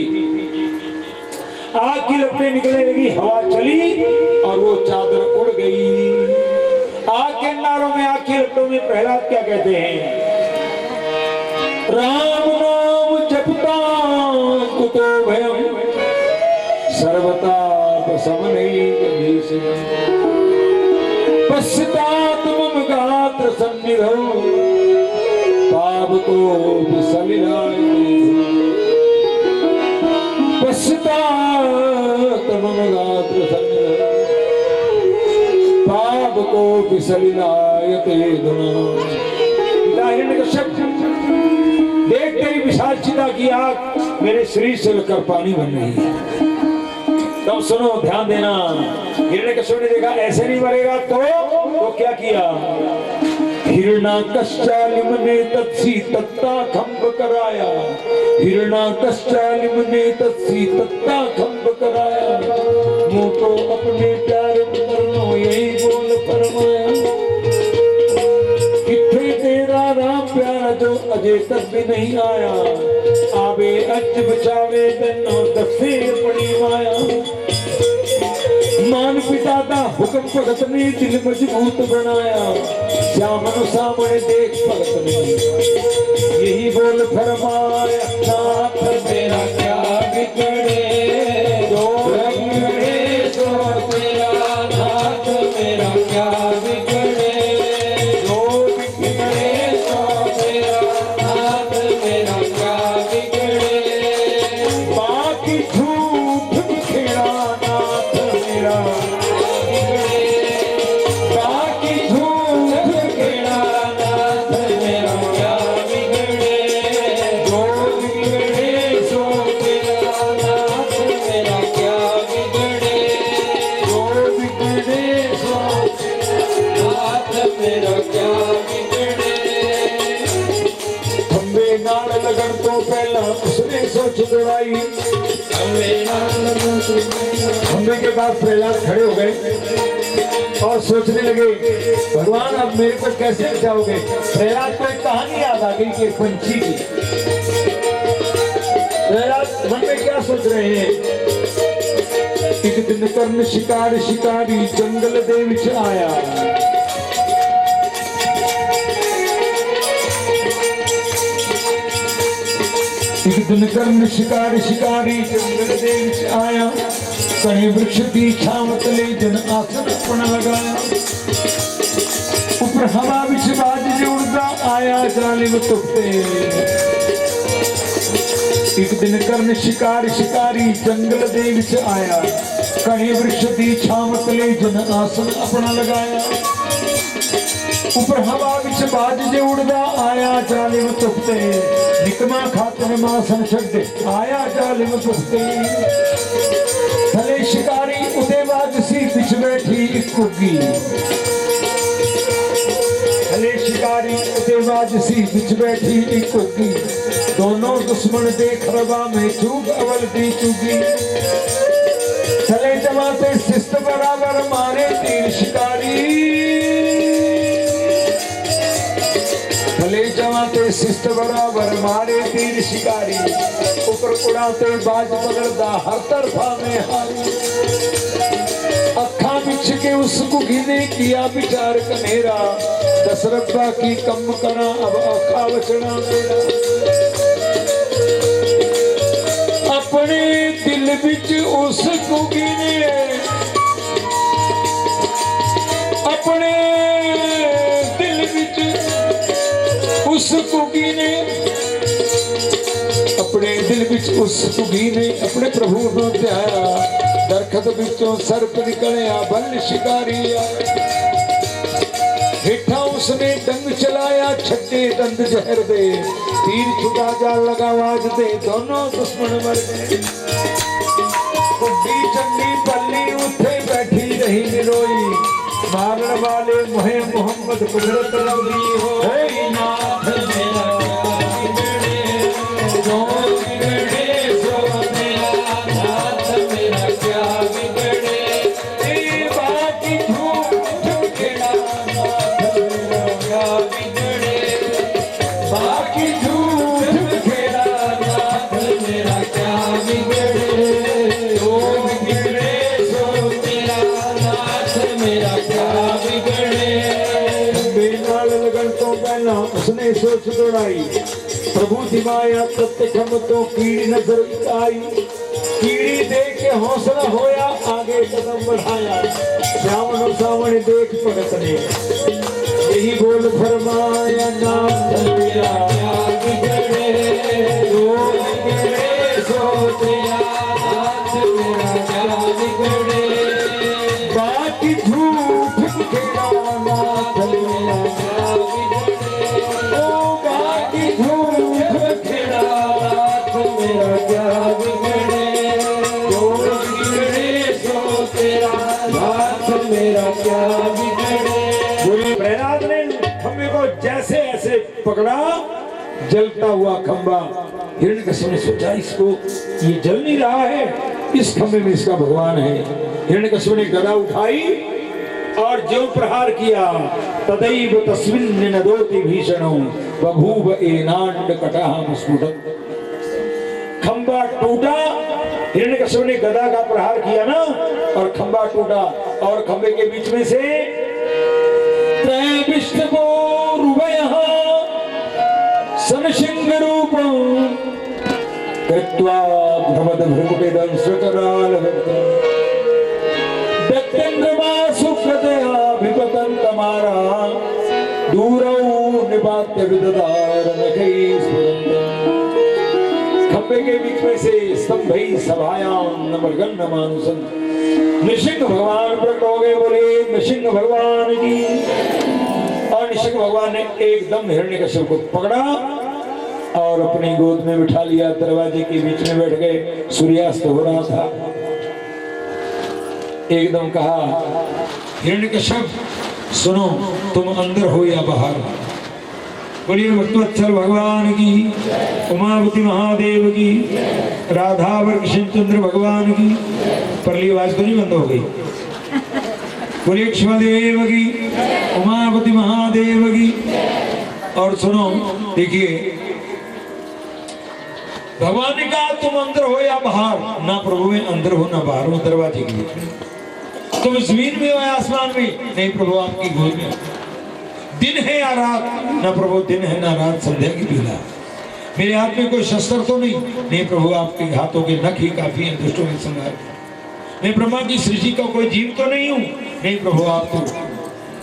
आग की लपटें निकलने लगी, हवा चली और वो चादर उड़ गई। आग के नारों में, आग की लपटों में प्रहलाद क्या कहते हैं, राम नाम जपता कुतो भयम सर्वता पश्चात मम गात्र सन्निधौ पाप को विसलिलाय पश्चात मम गात्र सन्निधौ पाप को विसलिलायते धुना। हिरण्यकश्यप देख तेरी विशाल चिता की आग मेरे शरीर से लेकर पानी बन रही है। तब सुनो ध्यान देना, हिरण्यकश्यप ने देखा ऐसे नहीं मरेगा तो क्या किया, हिरण्याकश्चालिमने तत्सी तत्ता खंभ कराया, हिरण्याकश्चालिमने तत्सी तत्ता खंभ कराया, मुंह तो अपने प्यारे पुत्रों यही बोल फरमाया, किथे तेरा राम प्यारा जो अजय तक भी नहीं आया, आवे अच बचावे तन्नो दसे पड़ी माया। मान पिता दा हुक्म भगत ने दिल मजबूत बनाया, श्यामन सामने देख भगत ने यही बोल फरमाया, नाथ मेरा क्या बिगड़े जो बिगड़े सो तेरा, नाथ मेरा क्या बिगड़े जो बिगड़े सो तेरा, नाथ मेरा क्या बिगड़े, बाकी झूठ बिखेड़ा नाथ मेरा बिगड़े, बाकी झूठ बिखेड़ा नाथ मेरा क्या बिगड़े, जो बिगड़े सो तेरा, नाथ मेरा क्या बिगड़े, जो बिगड़े सो नाथ मेरा क्या बिगड़े। खंबे नाल लगन तो पहला उसने सोच दौड़ाई। खंबे के बाद प्रहलाद खड़े हो गए और सोचने लगे भगवान अब मेरे को कैसे बचाओगे। प्रहलाद को एक कहानी याद आ गई कि पंछी की। प्रहलाद मन में क्या सोच रहे हैं, एक दिन कर्ण शिकार शिकारी जंगल दे विच आया। एक दिन कर्ण शिकार शिकारी जंगल दे विच आया। कहीं वृक्ष की छांव तले जन आसन अपना लगाया। ऊपर हवा विच बाज जो उड़दा आया जालिम तुपते। एक दिन कर्ण शिकार शिकारी जंगल दे विच आया। कहीं वृक्ष की छांव तले जन आसन अपना लगाया। ऊपर हवा विच बाज जे उड़दा आया जालिम तुपते। निकमा खातर मासन छड्डे आया जालिम तुपते। थले शिकारी उदे बाज सी बिच बैठी एक कुगी। थले शिकारी उदे बाज सी बिच बैठी एक कुगी। दोनों दुश्मन देख रवा में चूग अवल दी चुगी। थले जमाते शिस्त बराबर मारे तीर शिकारी। भले जमाते शिस्त बराबर मारे तीर शिकारी। ऊपर उड़ाते बाज पकड़दा हर तरफा में हारी। अखा बिछ के उस कुगी ने किया विचार कनेरा। दशरथा की कम करा अब अखा बचना मेरा। अपने दिल बिच उस कुगी ने अपने दिल बिच उस कुगी ने अपने दिल विच उस कुगी ने अपने प्रभु को ध्याया। दरखत विचों सर्प निकलिया बल शिकारी आया। हेठा उसने डंग चलाया छड्डे दंद जहर दे। तीर छुटा जा लगा आवाज दे दोनों दुश्मन मर गए। कुड्डी चंडी पल्ली उठे बैठी रही निरोई। मारन वाले मुहे मोहम्मद कुदरत रबी हो। नाथ मेरा जो बिगड़े सो मेरा नाथ मेरा क्या बिगड़े। बाकी झूठ खेड़ा नाथ मेरा क्या बिगड़े। बाकी झूठ खेड़ा नाथ मेरा क्या बिगड़े। जो बिगड़े सो मेरा नाथ मेरा क्या बिगड़े। बेनाल लगन तो पहला उसने सोच दौड़ाई। प्रभु दिमाया प्रत्यक्ष तो कीड़ी नजर आई। कीड़ी देख के हौसला होया आगे कदम बढ़ाया। श्यामन सावण देख पड़त ने यही बोल फरमाया नाथ मेरा क्या बिगड़े। जो बिगड़े सो तेरा नाथ मेरा क्या बिगड़े। बाकी झूठ खेड़ा नाथ मेरा क्या बिगड़े। ओ बाकी झूठ खेड़ा नाथ मेरा क्या बिगड़े। जो बिगड़े सो तेरा नाथ मेरा क्या बिगड़े। बोले प्रहलाद ने खंबे को जैसे ऐसे पकड़ा जलता हुआ खंबा। हिरण्यकश्यप ने सोचा इसको ये जल नहीं रहा है, इस खंबे में इसका भगवान है। हिरण्यकश्यप ने गदा उठाई और जो प्रहार किया तदैव तस्मिन् नदोति भीषणो बभूव एनांड कटाह स्फुटत्। खंबा टूटा। हिरण्यकश्यप ने गदा का प्रहार किया ना और खंबा टूटा। और खंबे के बीच में से त्रय विष्णु रुवयः सनसिंह रूपं कृत्वा भ्रमद भ्रुकुटिदं श्रुतरालभक्तं। दत्तंगमा सुकृतया विपतन्तमारा दूरौ निपात्य विदधार नखैः स्फुरन्तम्। खंबे के बीच में से स्तंभैः सभायां नमर्गन् नमांसन् नृसिंह भगवान प्रकट हो गए। बोले नृसिंह भगवान की। और नृसिंह भगवान ने एकदम हिरण्यकश्यप को पकड़ा और अपनी गोद में बिठा लिया। दरवाजे के बीच में बैठ गए। सूर्यास्त हो रहा था। एकदम कहा हिरण्यकश्यप सुनो, तुम अंदर हो या बाहर। बोलिए भक्तवत्सल भगवान की, उमापति महादेव की, राधा व कृष्णचंद्र भगवान की। परली आवाज तो नहीं बंद हो गई। बोलिए कृष्णदेव की, उमापति महादेव की। और सुनो, देखिए भगवान ने कहा तुम अंदर हो या बाहर, ना प्रभु में अंदर हो ना बाहर हो, दरवाजे के लिए। तुम जमीन में हो या आसमान में, नहीं प्रभु आपकी गोद में। दिन है या रात, ना प्रभु दिन है ना रात, संध्या की बेला। मेरे हाथ में कोई शस्त्र तो नहीं प्रभु आपके हाथों के नख ही काफी है दुष्टों के संहार। मैं ब्रह्मा की सृष्टि का कोई जीव तो नहीं हूँ, नहीं प्रभु आप तो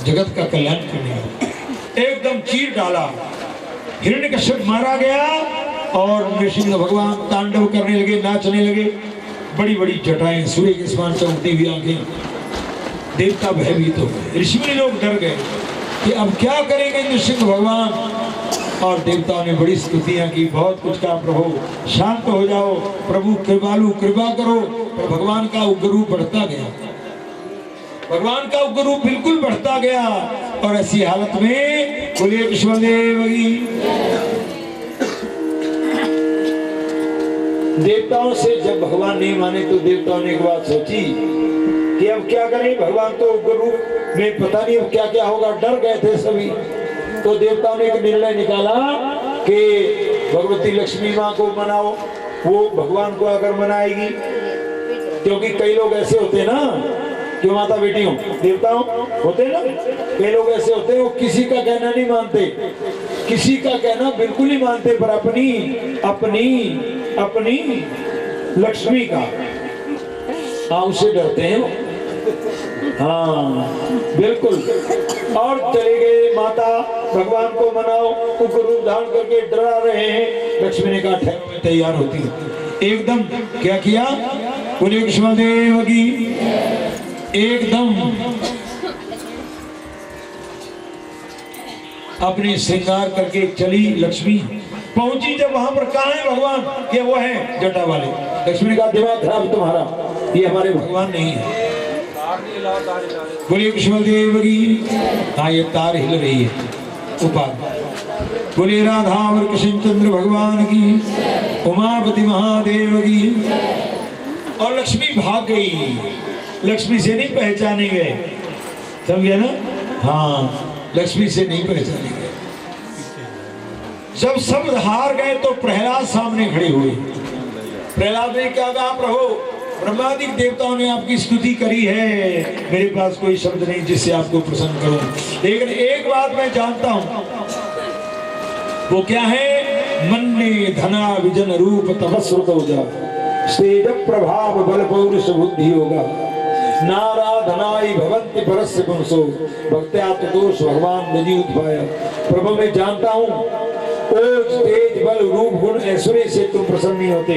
जगत का कल्याण करने वाले। एकदम चीर डाला, हिरण्यकश्यप मारा गया और नृसिंह भगवान तांडव करने लगे, नाचने लगे। बड़ी बड़ी जटाएं, सूर्य के समान चमकती हुई आंखें। देवता भयभीत हो गए, ऋषि मुनि लोग डर गए कि अब क्या करेंगे नृसिंह भगवान। और देवताओं ने बड़ी स्तुतियां की, बहुत कुछ कहा, प्रभु शांत हो जाओ, प्रभु कृपालु कृपा करो। पर भगवान का उग्र रूप बढ़ता गया, भगवान का उग्र रूप बिल्कुल बढ़ता गया। और ऐसी हालत में बोलिए विश्वदेव की। देवताओं से जब भगवान नहीं माने तो देवताओं ने एक बात सोची कि अब क्या करें, भगवान तो उग्र रूप में पता नहीं अब क्या क्या होगा, डर गए थे सभी। तो देवताओं ने एक निर्णय निकाला कि भगवती लक्ष्मी माँ को मनाओ, वो भगवान को अगर मनाएगी, क्योंकि कई लोग ऐसे होते हैं ना, क्यों माता बेटी हो, देवताओं होते ना, कई लोग ऐसे होते हैं वो किसी का कहना नहीं मानते, किसी का कहना बिल्कुल नहीं मानते, पर अपनी अपनी अपनी लक्ष्मी का उसे डरते हैं। हाँ बिल्कुल। और चले गए, माता भगवान को मनाओ, उनको रूप धारण करके डरा रहे हैं। लक्ष्मी ने कहा ठहरो, मैं तैयार होती हूँ। एकदम क्या किया, बोले कृष्णदेव की। एकदम अपने श्रृंगार करके चली लक्ष्मी। पहुंची जब वहां पर, कहाँ है भगवान, ये वो है जटा वाले। लक्ष्मी ने कहा दिमाग खराब तुम्हारा, ये हमारे भगवान नहीं है। बोलिए कृष्णदेव की। हाँ ये तार हिल रही है ऊपर। बोलिए राधा और कृष्णचंद्र भगवान की, उमापति महादेव की। और लक्ष्मी भाग गई, लक्ष्मी से नहीं पहचाने गए, समझे ना। हाँ लक्ष्मी से नहीं पहचाने गए। जब सब हार गए तो प्रहलाद सामने खड़े हुए। प्रहलाद ने क्या कहा, प्रभु ब्रह्मादिक देवताओं ने आपकी स्तुति करी है, मेरे पास कोई शब्द नहीं जिससे आपको प्रसन्न करूं, लेकिन एक बात मैं जानता हूं, वो क्या है, मन में धना विजन रूप तपस्रुत हो जा, तेज प्रभाव बल पौरुष बुद्धि होगा, नाराधनाई भवंति परस्य पुंसो भक्त्या दोष भगवान नजी उत्पाया। प्रभु मैं जानता हूँ ओज तेज बल रूप गुण ऐश्वर्य से तुम प्रसन्न नहीं होते,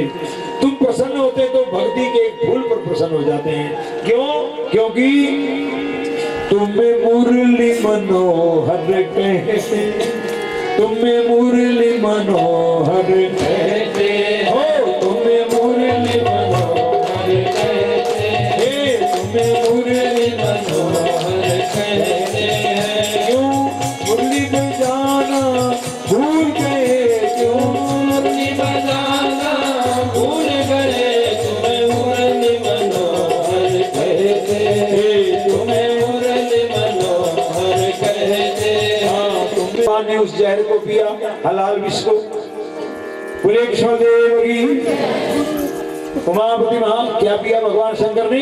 तुम प्रसन्न होते तो भक्ति के एक फूल पर प्रसन्न हो जाते हैं। क्यों? क्योंकि तुम्हें मुरली मनोहर कहते, तुम्हें मुरली मनोहर कहते हो, तुम्हें मुरली मनोहर कहते, तुम्हें मुरली मनोहर कहते हैं। क्यों मुरली बजाना भूल गए, क्यों मुरली बजाना भूल गए, तुम्हें मुरली मनोहर कहते, तुम्हें मुरली मनोहर कहते। हाँ तुमने ने उस जहर को पिया, हलाल विष को। बोले कृष्णदेव की। उमापति महा क्या पिया भगवान शंकर ने,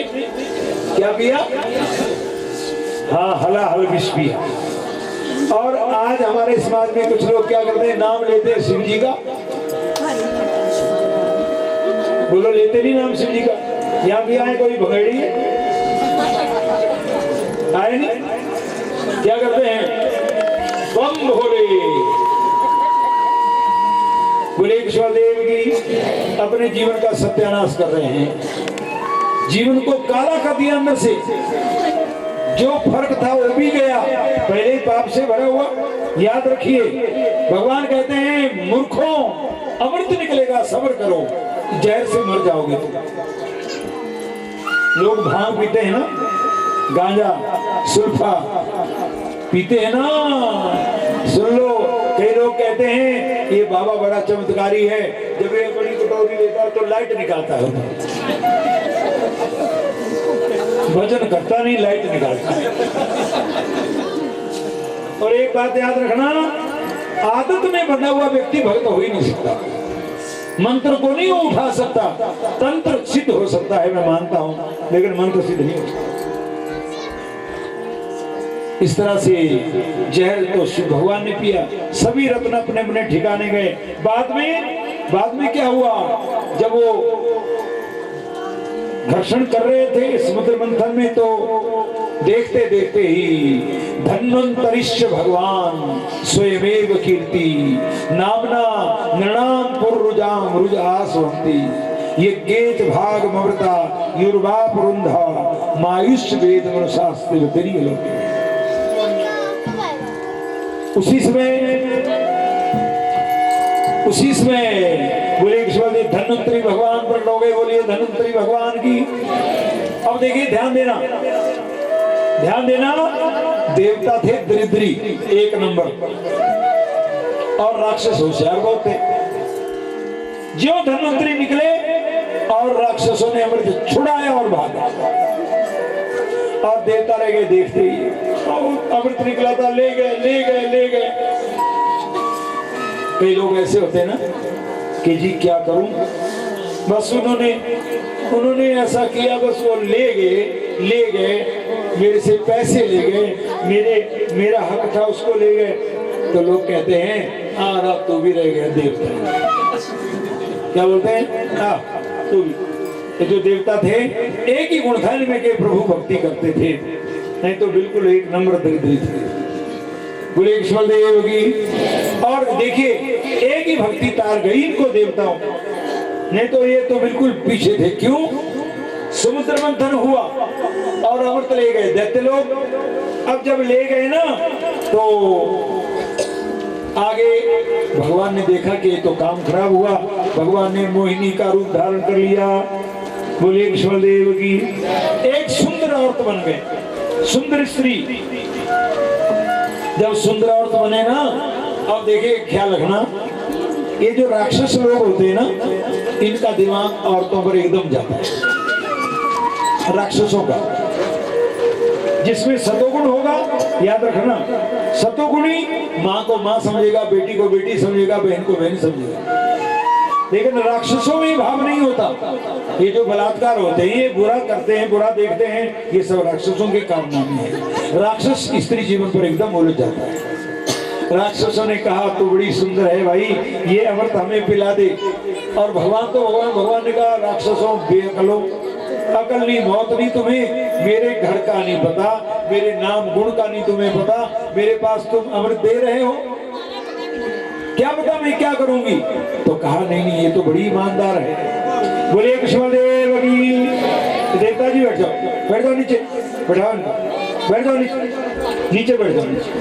क्या पिया? हाँ हलाल विष पिया। और आज हमारे समाज में कुछ लोग क्या करते हैं, नाम लेते हैं शिव जी का। बोलो लेते नहीं नाम शिव जी का। यहाँ भी आए कोई भगेड़ी है, आए नहीं, क्या करते हैं, बम भोले। बोले कृष्णदेव की। अपने जीवन का सत्यानाश कर रहे हैं, जीवन को काला कर दिया अंदर से, जो फर्क था वो भी गया, पहले पाप से भरा हुआ। याद रखिए भगवान कहते हैं मूर्खों अमृत निकलेगा, सब्र करो, जहर से मर जाओगे। लोग भांग पीते हैं ना, गांजा सुल्फा पीते हैं ना, सुन लो, कई लोग बाबा बड़ा चमत्कारी है, जब ये बड़ी कटोरी लेता है तो लाइट निकालता है, भजन करता नहीं, लाइट निकालता है। और एक बात याद रखना, आदत में बंधा हुआ व्यक्ति भक्त हो ही नहीं सकता, मंत्र को नहीं उठा सकता। तंत्र सिद्ध हो सकता है, मैं मानता हूं, लेकिन मंत्र सिद्ध नहीं हो सकता। इस तरह से जहर तो शिव भगवान ने पिया, सभी रत्न अपने अपने ठिकाने गए। बाद में क्या हुआ, जब वो घर्षण कर रहे थे समुद्र मंथन में, तो देखते देखते ही धन्वंतरिश्च भगवान स्वयमेव कीर्ति नामना नृणाम पुरुजाम रुजासवंती यज्ञेत भाग ममृता युर्वा पुरुंधा मायुष वेद मनुशास्त्र तेरी लोग। उसी समय बोले धन्वंतरी भगवान प्रकट हो गए। बोलिए धन्वंतरी भगवान की। अब देखिए, ध्यान देना, देवता थे दरिद्री एक नंबर, और राक्षस होशियार बहुत थे। जो धन्वंतरी निकले और राक्षसों ने अमृत छुड़ाया और भागा, और देवता रह गए देखते ही। अमृत निकला था, ले गए। कई लोग ऐसे होते हैं ना कि जी क्या करूं, बस उन्होंने ऐसा किया, बस वो ले गए, मेरे से पैसे ले गए, मेरा हक था उसको ले गए। तो लोग कहते हैं हाँ अब तो भी रह गया देवता। क्या बोलते हैं, तू भी। ये जो देवता थे, एक ही गुण था इनमें के प्रभु भक्ति करते थे, नहीं तो बिल्कुल एक नंबर दरिद्री थे। बोले ईश्वर देव की। और देखिए, एक ही भक्ति तार गई इनको देवताओं, नहीं तो ये तो बिल्कुल पीछे थे। क्यों? समुद्र मंथन हुआ और अमृत ले गए दैत्य लोग। अब जब ले गए ना, तो आगे भगवान ने देखा कि ये तो काम खराब हुआ। भगवान ने मोहिनी का रूप धारण कर लिया। बोले ईश्वर देव की। एक सुंदर औरत बन गए, सुंदर स्त्री। जब सुंदर औरत बने ना, अब देखिए ख्याल रखना, ये जो राक्षस लोग होते हैं ना, इनका दिमाग औरतों पर एकदम जाता है। राक्षसों का, जिसमें सतोगुण होगा, याद रखना, सतोगुणी माँ को माँ समझेगा, बेटी को बेटी समझेगा, बहन को बहन समझेगा। लेकिन राक्षसों में भाव नहीं होता। ये जो बलात्कार होते हैं, ये बुरा करते हैं, बुरा देखते हैं, ये सब राक्षसों के कारनामे हैं। राक्षस स्त्री जीवन पर एकदम उलझ जाता है। राक्षसों ने कहा तू बड़ी सुंदर है भाई, ये अमृत हमें पिला दे। और भगवान ने कहा राक्षसों बेअकलो, अकल नहीं, मौत नहीं तुम्हें, मेरे घर का नहीं पता, मेरे नाम गुण का नहीं तुम्हें पता, मेरे पास तुम अमृत दे रहे हो, क्या पता मैं क्या करूंगी। तो कहा नहीं, ये तो बड़ी ईमानदार है। बोले कृष्णदेव की। देवता जी बैठ जाओ नीचे, बैठाओ, बैठ जाओ नीचे बैठ जाओ नीचे।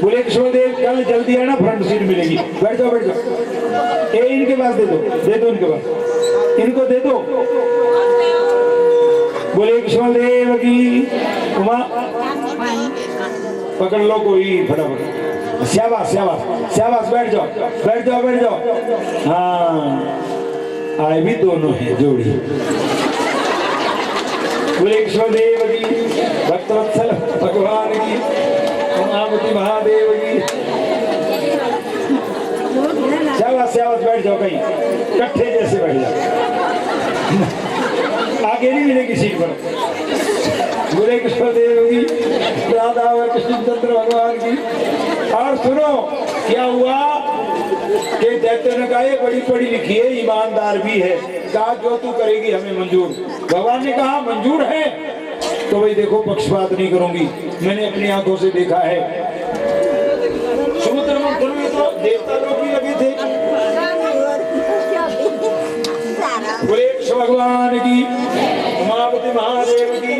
बोले कृष्णदेव कल जल्दी आना, फ्रंट सीट मिलेगी, बैठ जाओ। ए इनके पास दे दो इनके पास, इनको दे दो। बोले कृष्णदेव की। उमा पकड़ लो कोई फटाफट। शाबाश, बैठ जाओ। हाँ, आए भी दोनों हैं जोड़ी। बोले कृष्णदेव की, भक्तवत्सल भगवान की, उमापति महादेव की। शाबाश, बैठ जाओ, कहीं कट्ठे जैसे बैठ जाओ, आगे नहीं मिलेगी सीट पर। बोले कृष्णदेव की, राधा और कृष्णचंद्र भगवान की। और सुनो क्या हुआ कि दैत्य ने कहा बड़ी पढ़ी लिखी है, ईमानदार भी है, कहा जो तू करेगी हमें मंजूर। भगवान ने कहा मंजूर है तो भाई देखो पक्षपात नहीं करूंगी, मैंने अपनी आंखों से देखा है। समुद्र मंथन में तो देवता लोग भी लगे थे। बोले भगवान की, उमापति महादेव की।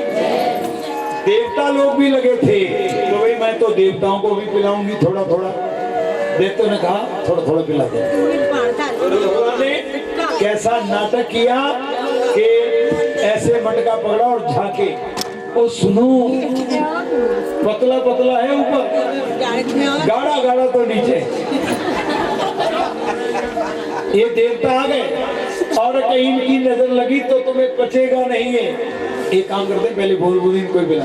देवता लोग भी लगे थे, तो भाई मैं तो देवताओं को भी पिलाऊंगी थोड़ा थोड़ा। देवता ने कहा थोड़ा थोड़ा पिला दे। भगवान ने कैसा नाटक किया कि ऐसे मटका पकड़ा और झाके, ओ सुनो पतला पतला है ऊपर, गाढ़ा गाढ़ा तो नीचे। ये देवता आ गए और कहीं इनकी नजर लगी तो तुम्हें बचेगा नहीं है। एक काम करते पहले बोल बोल इनको ही पिला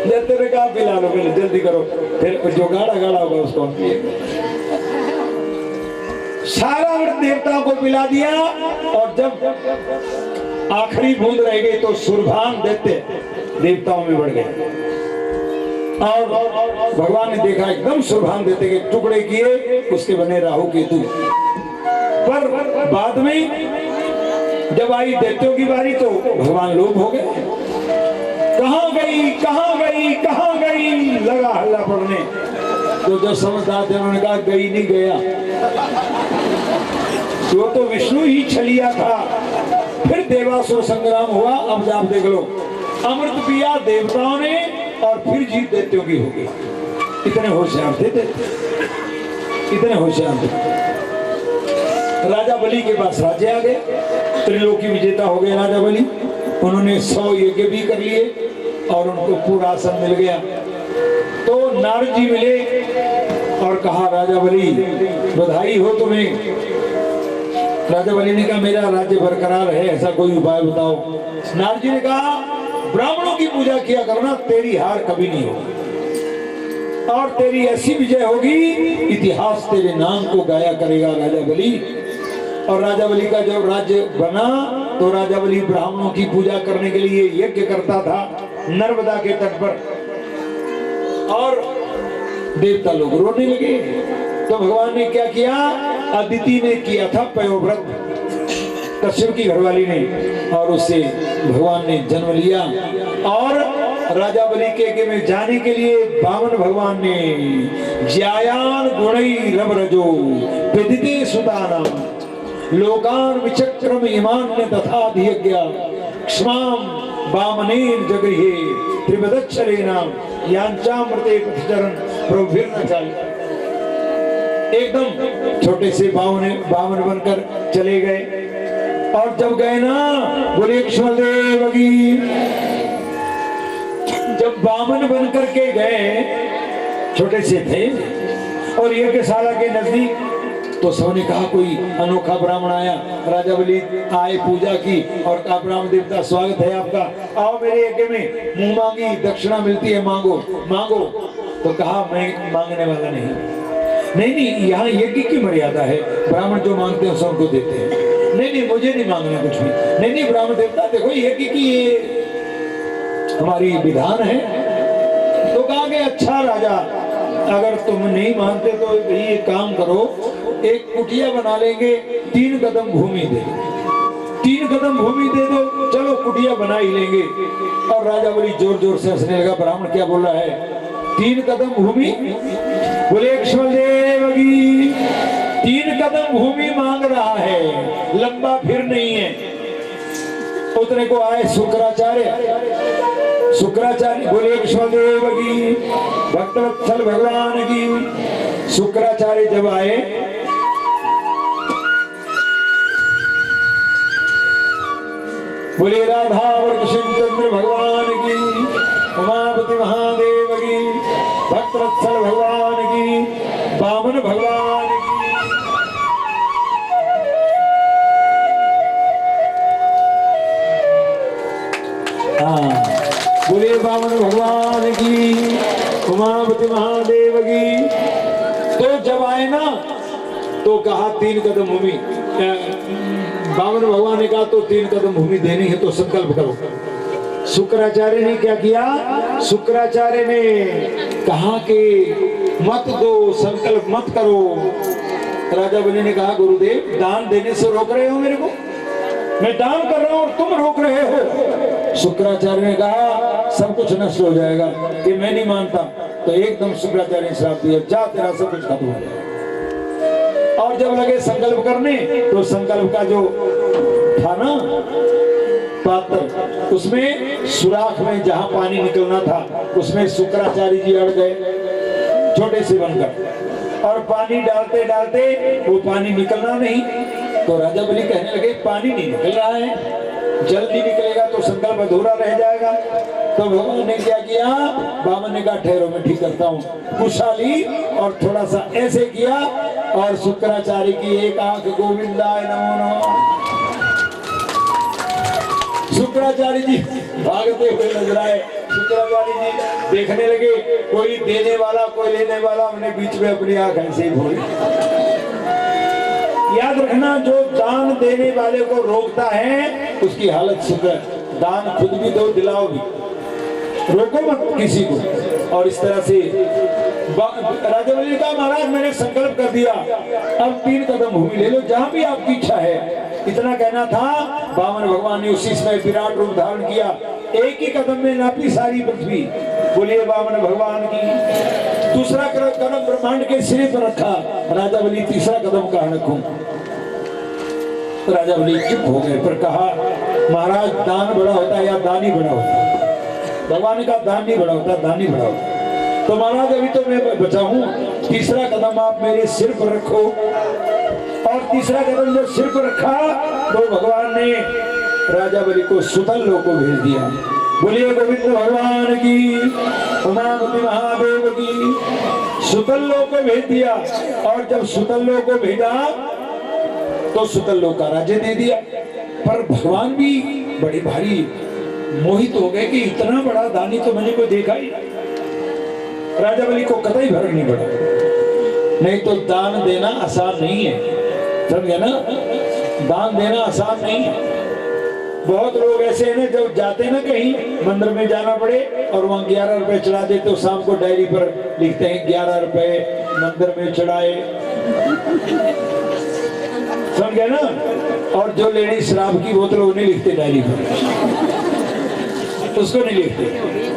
देते थे, कहा पिला लो पहले जल्दी करो, फिर जो गाढ़ा गाढ़ा होगा उसको हम पिएंगे। सारा अमृत देवताओं को पिला दिया और जब आखिरी बूंद रह गई तो सुरभान देते देवताओं में बढ़ गए और भगवान ने देखा एकदम सुरभान देते के टुकड़े किए, उसके बने राहु केतु। पर बाद में जब आई दैत्यों की बारी तो भगवान लोभ हो गए, कहां गई कहां गई कहां गई, लगा हल्ला पड़ने। तो जो समझदार थे उन्होंने कहा गई नहीं गया, वो तो विष्णु ही छलिया था। फिर देवासुर संग्राम हुआ। अब आप देख लो, अमृत पिया देवताओं ने और फिर जीत दैत्यों की होगी। इतने होशियार थे, इतने होशियार थे। राजा बलि के पास राज्य आ गए, त्रिलोकी विजेता हो गए राजा बलि। उन्होंने 100 यज्ञ भी कर लिए और उनको पूरा आसन मिल गया। तो नारद जी मिले और कहा राजा बलि बधाई हो तुम्हें। राजा बलि ने कहा मेरा राज्य बरकरार है, ऐसा कोई उपाय बताओ। नारद जी ने कहा ब्राह्मणों की पूजा किया करना, तेरी हार कभी नहीं होगी और तेरी ऐसी विजय होगी इतिहास तेरे नाम को गाया करेगा राजा बलि। और राजा बलि का जब राज्य बना तो राजा बलि ब्राह्मणों की पूजा करने के लिए यज्ञ करता था नर्मदा के तट पर और देवता लोग रोने लगे। तो भगवान ने क्या किया, अदिति ने किया था पयोव्रत, कश्यप की घरवाली ने, और उससे भगवान ने जन्म लिया। और राजा बलि के यज्ञ में जाने के लिए वामन भगवान ने ज्यायान गुणै रवरजो विदिते सुदानम लोकान विचक्रम इमान ने तथा धियज्ञा क्षमाम वामनेन जगृहे त्रिवदक्षरेणाम यांचामृते पथचरण प्रभिर्न चालिता। एकदम छोटे से बावन बनकर चले गए और जब गए ना बोले कृष्णदेव की, जब बामन बनकर के गए छोटे से थे और यज्ञशाला के नजदीक, तो सबने कहा कोई अनोखा ब्राह्मण आया। राजा बलि आए, पूजा की और कहा ब्राह्मण देवता स्वागत है आपका, आओ मेरे यज्ञ में, मुंह मांगी दक्षिणा मिलती है, मांगो मांगो। तो कहा मैं मांगने वाला नहीं, यहाँ यज्ञ की मर्यादा है, ब्राह्मण जो मांगते हैं सबको देते हैं। नहीं मुझे नहीं मांगना कुछ भी। नहीं ब्राह्मण देवता देखो यज्ञ की ये हमारी विधान है। तो कहा कि अच्छा राजा अगर तुम नहीं मानते तो ये काम करो, एक कुटिया बना लेंगे, 3 कदम भूमि दे दो, 3 कदम भूमि दे दो, चलो कुटिया बना ही लेंगे। और राजा बलि जोर जोर से हंसने लगा, ब्राह्मण क्या बोल रहा है, 3 कदम भूमि, बोले कृष्णदेव की 3 कदम भूमि मांग रहा है, लंबा फिर नहीं है। उतने को आए शुक्राचार्य, शुक्राचार्य बोले कृष्णदेव की, भक्तवत्सल भगवान की। शुक्राचार्य जब आए बोले राधा और कृष्णचंद्र भगवान की, उमापति महादेव की, भक्तवत्सल भगवान की, वामन भगवान की। बोले वामन भगवान की, उमापति महादेव की। तो जब आए ना तो कहा 3 कदम भूमि, वामन भगवान ने कहा तो 3 कदम भूमि देनी है तो संकल्प करो। शुक्राचार्य ने क्या किया, शुक्राचार्य ने कहा कि मत दो, संकल्प मत करो। राजा बलि ने कहा गुरुदेव दान देने से रोक रहे हो मेरे को, मैं दान कर रहा हूं और तुम रोक रहे हो। शुक्राचार्य ने कहा सब कुछ नष्ट हो जाएगा, कि मैं नहीं मानता। तो एकदम शुक्राचार्य ने श्राप दिया, जा तेरा सब कुछ खत्म हो जाएगा। और जब लगे संकल्प करने तो संकल्प का जो था ना पात्र, उसमें सुराख में जहां पानी निकलना था उसमें शुक्राचार्य जी अड़ गए छोटे से बनकर, और पानी डालते डालते वो पानी निकलना नहीं। तो राजा बलि कहने लगे पानी नहीं निकल रहा है, जल्दी निकलेगा तो संकल्प अधूरा रह जाएगा। तो भगवान ने क्या किया, वामन ने कहा ठहरो मैं ठीक करता हूँ। कुशाली और थोड़ा सा ऐसे किया और शुक्राचार्य की एक आंख गोविंदाय नमो नमः। शुक्राचार्य जी भागते हुए नजर आए। शुक्राचार्य जी देखने लगे, कोई देने वाला कोई लेने वाला, हमने बीच में अपनी आंख ऐसे ही भूली। याद रखना, जो दान देने वाले को रोकता है उसकी हालत शुक्र। दान खुद भी दो, दिलाओ भी, रोको मत किसी को। और इस तरह से राजा बलि ने कहा, महाराज मैंने संकल्प कर दिया, अब 3 कदम भूमि ले लो, जहां भी आपकी इच्छा है। इतना कहना था, वामन भगवान ने उसी समय विराट रूप धारण किया, एक ही कदम में नापी सारी पृथ्वी। बोलिए वामन भगवान की। दूसरा कदम ब्रह्मांड के सिरे पर रखा। राजा बलि तीसरा कदम कहाँ रखूं? राजा बलि चुप हो गए, पर कहा, महाराज दान बड़ा होता है या दानी बड़ा होता है? भगवान ने कहा, दान नहीं बड़ा होता, दानी बड़ा होता है। तो महाराज अभी तो मैं बचा हूं, तीसरा कदम आप मेरे सिर पर रखो। और तीसरा कदम जब सिर पर रखा तो भगवान ने राजा बलि को सुतल लोक को भेज दिया। बोलिए गोविंद भगवान की, उमापति महादेव की। सुतल लोक को भेज दिया। और जब सुतल लोक को भेजा तो सुतल लोक का राज्य दे दिया। पर भगवान भी बड़े भारी मोहित हो गए कि इतना बड़ा दानी तो मैंने कोई देखा ही। राजा बलि को कतई फर्क नहीं पड़ा। नहीं तो दान देना आसान नहीं है, समझे ना? दान देना आसान नहीं है। बहुत लोग ऐसे हैं ना, जब जाते ना कहीं मंदिर में जाना पड़े और वहां 11 रुपए चढ़ा दे, तो शाम को डायरी पर लिखते हैं 11 रुपए मंदिर में चढ़ाए, समझे ना? और जो लेडी शराब की बोतल वो नहीं लिखते डायरी पर, उसको नहीं लिखते।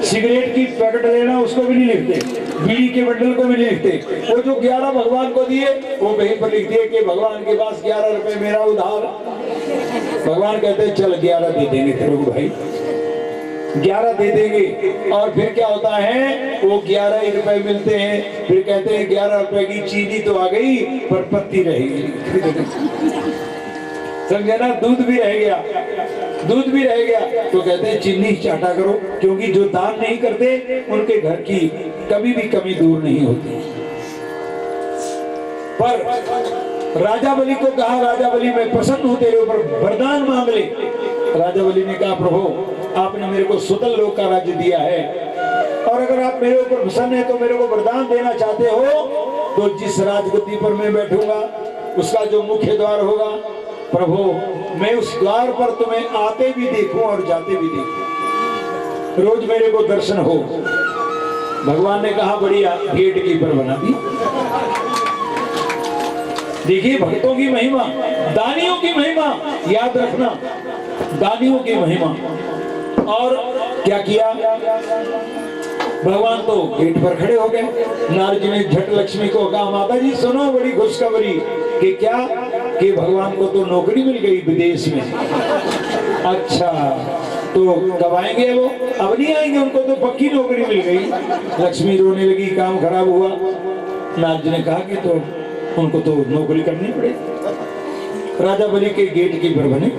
सिगरेट की पैकेट लेना उसको भी नहीं लिखते, बीड़ी के बंडल को भी नहीं लिखते। वो जो 11 भगवान को दिए वो कहीं पर लिख दिए कि भगवान के पास 11 रुपए मेरा उधार। भगवान कहते हैं चल 11 दे देंगे तेरे को भाई, 11 दे देंगे। और फिर क्या होता है, वो 11 ही रुपए मिलते हैं। फिर कहते हैं 11 रुपए की चीनी तो आ गई पर पत्ती रहेगी, समझे ना? दूध भी रह गया, दूध भी रह गया। तो कहते हैं चीनी चाटा करो, क्योंकि जो दान नहीं करते उनके घर की कभी भी कमी दूर नहीं होती। पर राजा बलि को कहा, राजा बलि मैं प्रसन्न हूं, तेरे ऊपर वरदान मांग ले। राजा बलि ने कहा, प्रभु आपने मेरे को सुतल लोक का राज्य दिया है, और अगर आप मेरे ऊपर प्रसन्न है तो मेरे को वरदान देना चाहते हो तो जिस राजगद्दी पर मैं बैठूंगा उसका जो मुख्य द्वार होगा, प्रभु मैं उस द्वार पर तुम्हें आते भी देखूं और जाते भी देखूं, रोज मेरे को दर्शन हो। भगवान ने कहा, बढ़िया, गेट कीपर बना दी। देखिए भक्तों की महिमा, दानियों की महिमा, याद रखना, दानियों की महिमा। और क्या किया, भगवान तो गेट पर खड़े हो गए। नारद जी ने झट लक्ष्मी को कहा, माता जी सुनो बड़ी खुशखबरी। कि क्या? कि भगवान को तो नौकरी मिल गई विदेश में। अच्छा, तो कब आएंगे वो? अब नहीं आएंगे, उनको तो पक्की नौकरी मिल गई। लक्ष्मी रोने लगी, काम खराब हुआ। नारद जी ने कहा कि तो उनको तो नौकरी करनी पड़ेगी। राजा बलि के गेट कीपर बने।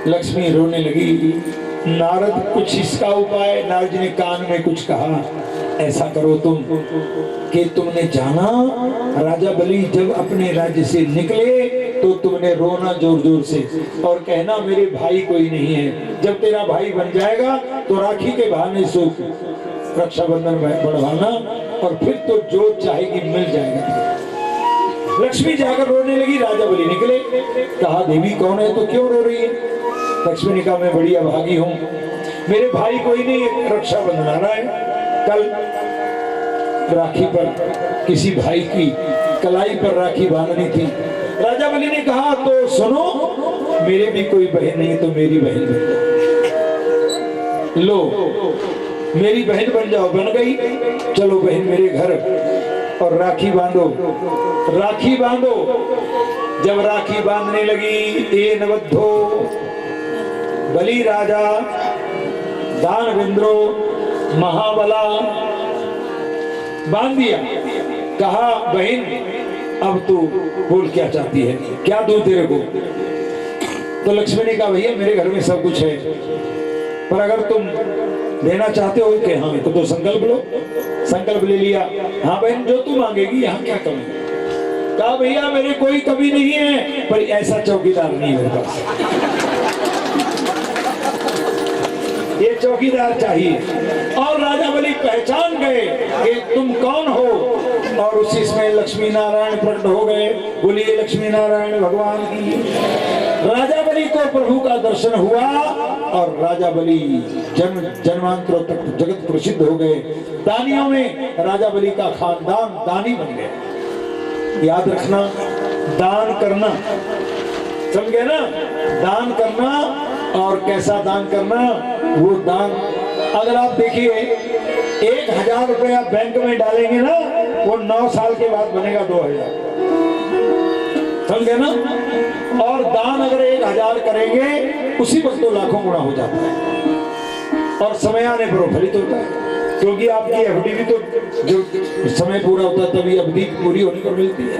लक्ष्मी रोने लगी। नारद कुछ इसका उपाय, नारद जी ने कान में कुछ कहा, ऐसा करो तुम कि तुमने जाना राजा बलि जब अपने राज्य से निकले तो तुमने रोना जोर जोर से और कहना मेरे भाई कोई नहीं है। जब तेरा भाई बन जाएगा तो राखी के बहाने सुख रक्षाबंधन बढ़वाना और फिर तो जो चाहेगी मिल जाएगा। लक्ष्मी जाकर रोने लगी। राजा बलि निकले। कहा, देवी कौन है, तो क्यों रो रही है? लक्ष्मी ने कहा, मैं बड़ी अभागी हूँ, मेरे भाई कोई नहीं, रक्षाबंधन आ रहा है। कल राखी पर किसी भाई की कलाई पर राखी बांधनी थी। राजा बलि ने कहा, तो सुनो, मेरे भी कोई बहन नहीं तो मेरी बहन बन लो, मेरी बहन बन जाओ। बन गई। चलो बहन मेरे घर और राखी बांधो, राखी बांधो। जब राखी बांधने लगी, ए नवद्धो बलि राजा दानवेंद्रो महाबला, बांध दिया। कहा, बहन अब तू बोल क्या चाहती है, क्या दूं तेरे को? तो लक्ष्मी ने कहा, भैया मेरे घर में सब कुछ है, पर अगर तुम लेना चाहते हो कि हाँ तो संकल्प लो। संकल्प ले लिया। हाँ बहन, जो तू मांगेगी, यहाँ क्या करूं? कहा भैया मेरे कोई कमी नहीं है, पर ऐसा चौकीदार नहीं मेरे पास, ये चौकीदार चाहिए। और राजा बलि पहचान गए कि तुम कौन हो, और उसी समय लक्ष्मी नारायण प्रकट हो गए। बोलिए लक्ष्मी नारायण भगवान की। राजा बलि को प्रभु का दर्शन हुआ और राजा बलि जन्मांतरों तक जगत प्रसिद्ध हो गए। दानियों में राजा बलि का खानदान दानी बन गया। याद रखना, दान करना, समझे ना, दान करना, और कैसा दान करना, वो दान अगर आप देखिए 1000 रुपया बैंक में डालेंगे ना, वो 9 साल के बाद बनेगा 2000, समझे ना। और दान अगर 1000 करेंगे उसी वक्त तो लाखों गुना हो जाता है, और समय आने पर फलित होता है। क्योंकि आपकी एफडी भी तो जो समय पूरा होता है तभी अवधि पूरी होने पर मिलती है।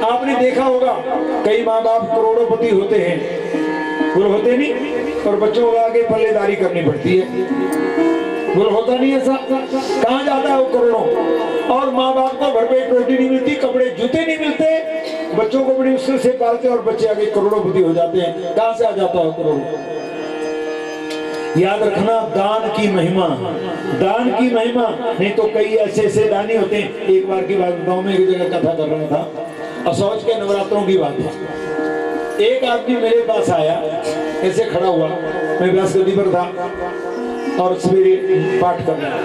आपने देखा होगा कई माँ बाप करोड़ोंपति होते हैं, वो होते नहीं, और बच्चों को आगे पल्लेदारी करनी पड़ती है, वो होता नहीं ऐसा। कहाँ जाता है वो करोड़ों, और माँ बाप को घर पे रोटी नहीं मिलती, कपड़े जूते नहीं मिलते, बच्चों को बड़ी मुश्किल से पालते और बच्चे आगे करोड़ोंपति हो जाते हैं। कहाँ से आ जाता है करोड़ों। याद रखना, दान की महिमा, दान की महिमा। नहीं तो कई ऐसे ऐसे दानी होते हैं। एक बार की बात बताऊं, मैं एक जगह कथा कर रहा था, असौज के नवरात्रों की बात है। एक आदमी मेरे पास आया, ऐसे खड़ा हुआ, मैं व्यास गद्दी पर था और सवेरे पाठ कर रहा,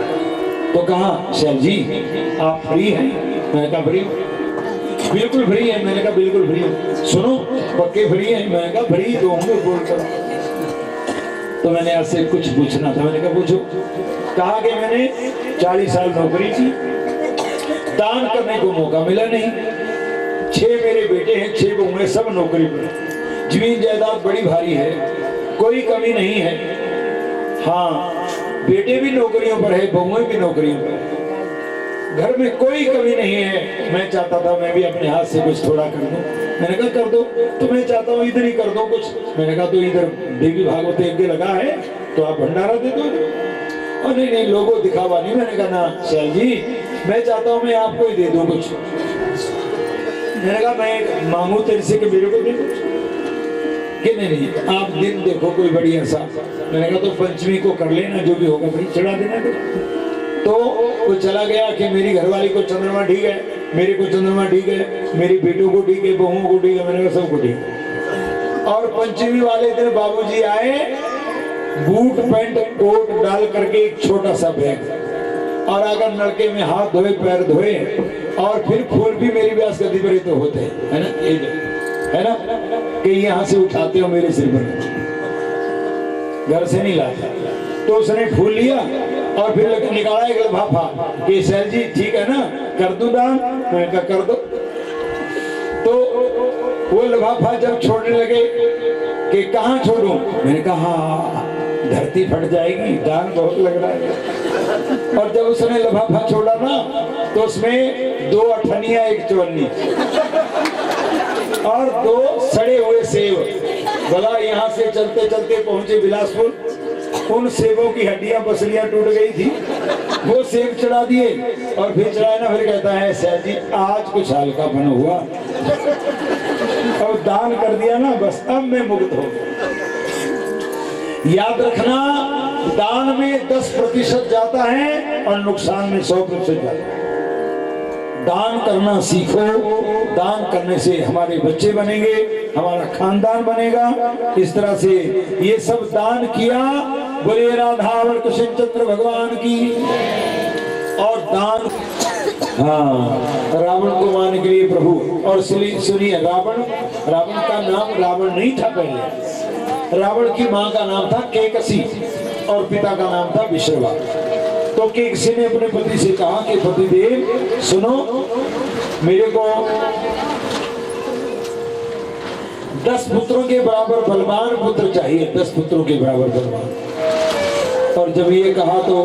तो कहा शैल जी आप फ्री हैं? मैंने कहा फ्री, बिल्कुल फ्री है। मैंने कहा बिल्कुल फ्री है। सुनो पक्के फ्री है? मैंने कहा फ्री तो होंगे, बोल कर। तो मैंने आपसे कुछ पूछना था। मैंने कहा पूछो। कहा कि मैंने 40 साल नौकरी की, दान करने को मौका मिला नहीं। 6 मेरे बेटे हैं, 6 बहुएं, सब नौकरी पर, जमीन जायदाद बड़ी भारी है, कोई कमी नहीं है। हाँ, बेटे भी नौकरियों पर है, बहुएं भी नौकरियों पर है, घर में कोई कमी नहीं है। मैं चाहता था मैं भी अपने हाथ से कुछ थोड़ा कर दूं। मैंने कहा कर दो। तो मैं चाहता हूँ इधर ही कर दो कुछ। मैंने कहा तो इधर देवी भागवत यज्ञ लगा है तो आप भंडारा दे दो। और नहीं नहीं, लोगों दिखावा नहीं। मैंने कहा ना शैल जी, मैं चाहता हूँ मैं आपको ही दे दूं कुछ। मैंने कहा मैं मांगू तेरे से कि मेरे को दे दो कि नहीं, आप दिन देखो कोई बढ़िया सा। मैंने कहा तो पंचमी को कर लेना, जो भी होगा भाई चढ़ा देना। तो वो चला गया कि मेरी घरवाली को चंद्रमा ठीक है, मेरे को चंद्रमा ठीक है, मेरी बेटों को ठीक है, बहुओं को ठीक है, मैंने कहा सबको ठीक है। और पंचमी वाले दिन बाबूजी आए, बूट पैंट कोट डाल करके एक छोटा सा बैग, और अगर नलके में हाथ धोए पैर धोए, और फिर फूल भी मेरी व्यास गद्दी पर ही तो होते हैं, है ना, है ना, कि यहाँ से उठाते हो मेरे सिर पर, घर से नहीं लाता। तो उसने फूल लिया और फिर निकाला एक लिफाफा कि शैल जी ठीक है ना, कर दूं दान? मैंने कहा कर दो। तो वो लिफाफा जब छोड़ने लगे कि कहाँ छोड़ूं, मैंने कहा हाँ धरती फट जाएगी, दान बहुत लग रहा है। और जब उसने लिफाफा छोड़ा ना, तो उसमें 2 अठनिया, 1 चवन्नी और 2 सड़े हुए सेब। भला यहाँ से चलते चलते पहुंचे बिलासपुर, उन सेबों की हड्डियां पसलियां टूट गई थी, वो सेब चढ़ा दिए। और फिर चढ़ाए ना, फिर कहता है शैल जी आज कुछ हल्कापन हुआ, और दान कर दिया ना, बस अब मैं मुक्त हो गया। याद रखना, दान में 10% जाता है और नुकसान में 100% जाता है। दान करना सीखो। दान करने से हमारे बच्चे बनेंगे, हमारा खानदान बनेगा। इस तरह से ये सब दान किया। बोले राधा और कृष्ण चंद्र भगवान की। और दान, हाँ, रावण को मारने के लिए प्रभु। और सुनिए, रावण का नाम रावण नहीं था पहले। रावण की माँ का नाम था केकसी और पिता का नाम था विश्रवा। तो केकसी ने अपने पति से कहा कि पतिदेव सुनो, मेरे को 10 पुत्रों के बराबर बलवान पुत्र चाहिए, 10 पुत्रों के बराबर बलवान। और जब ये कहा तो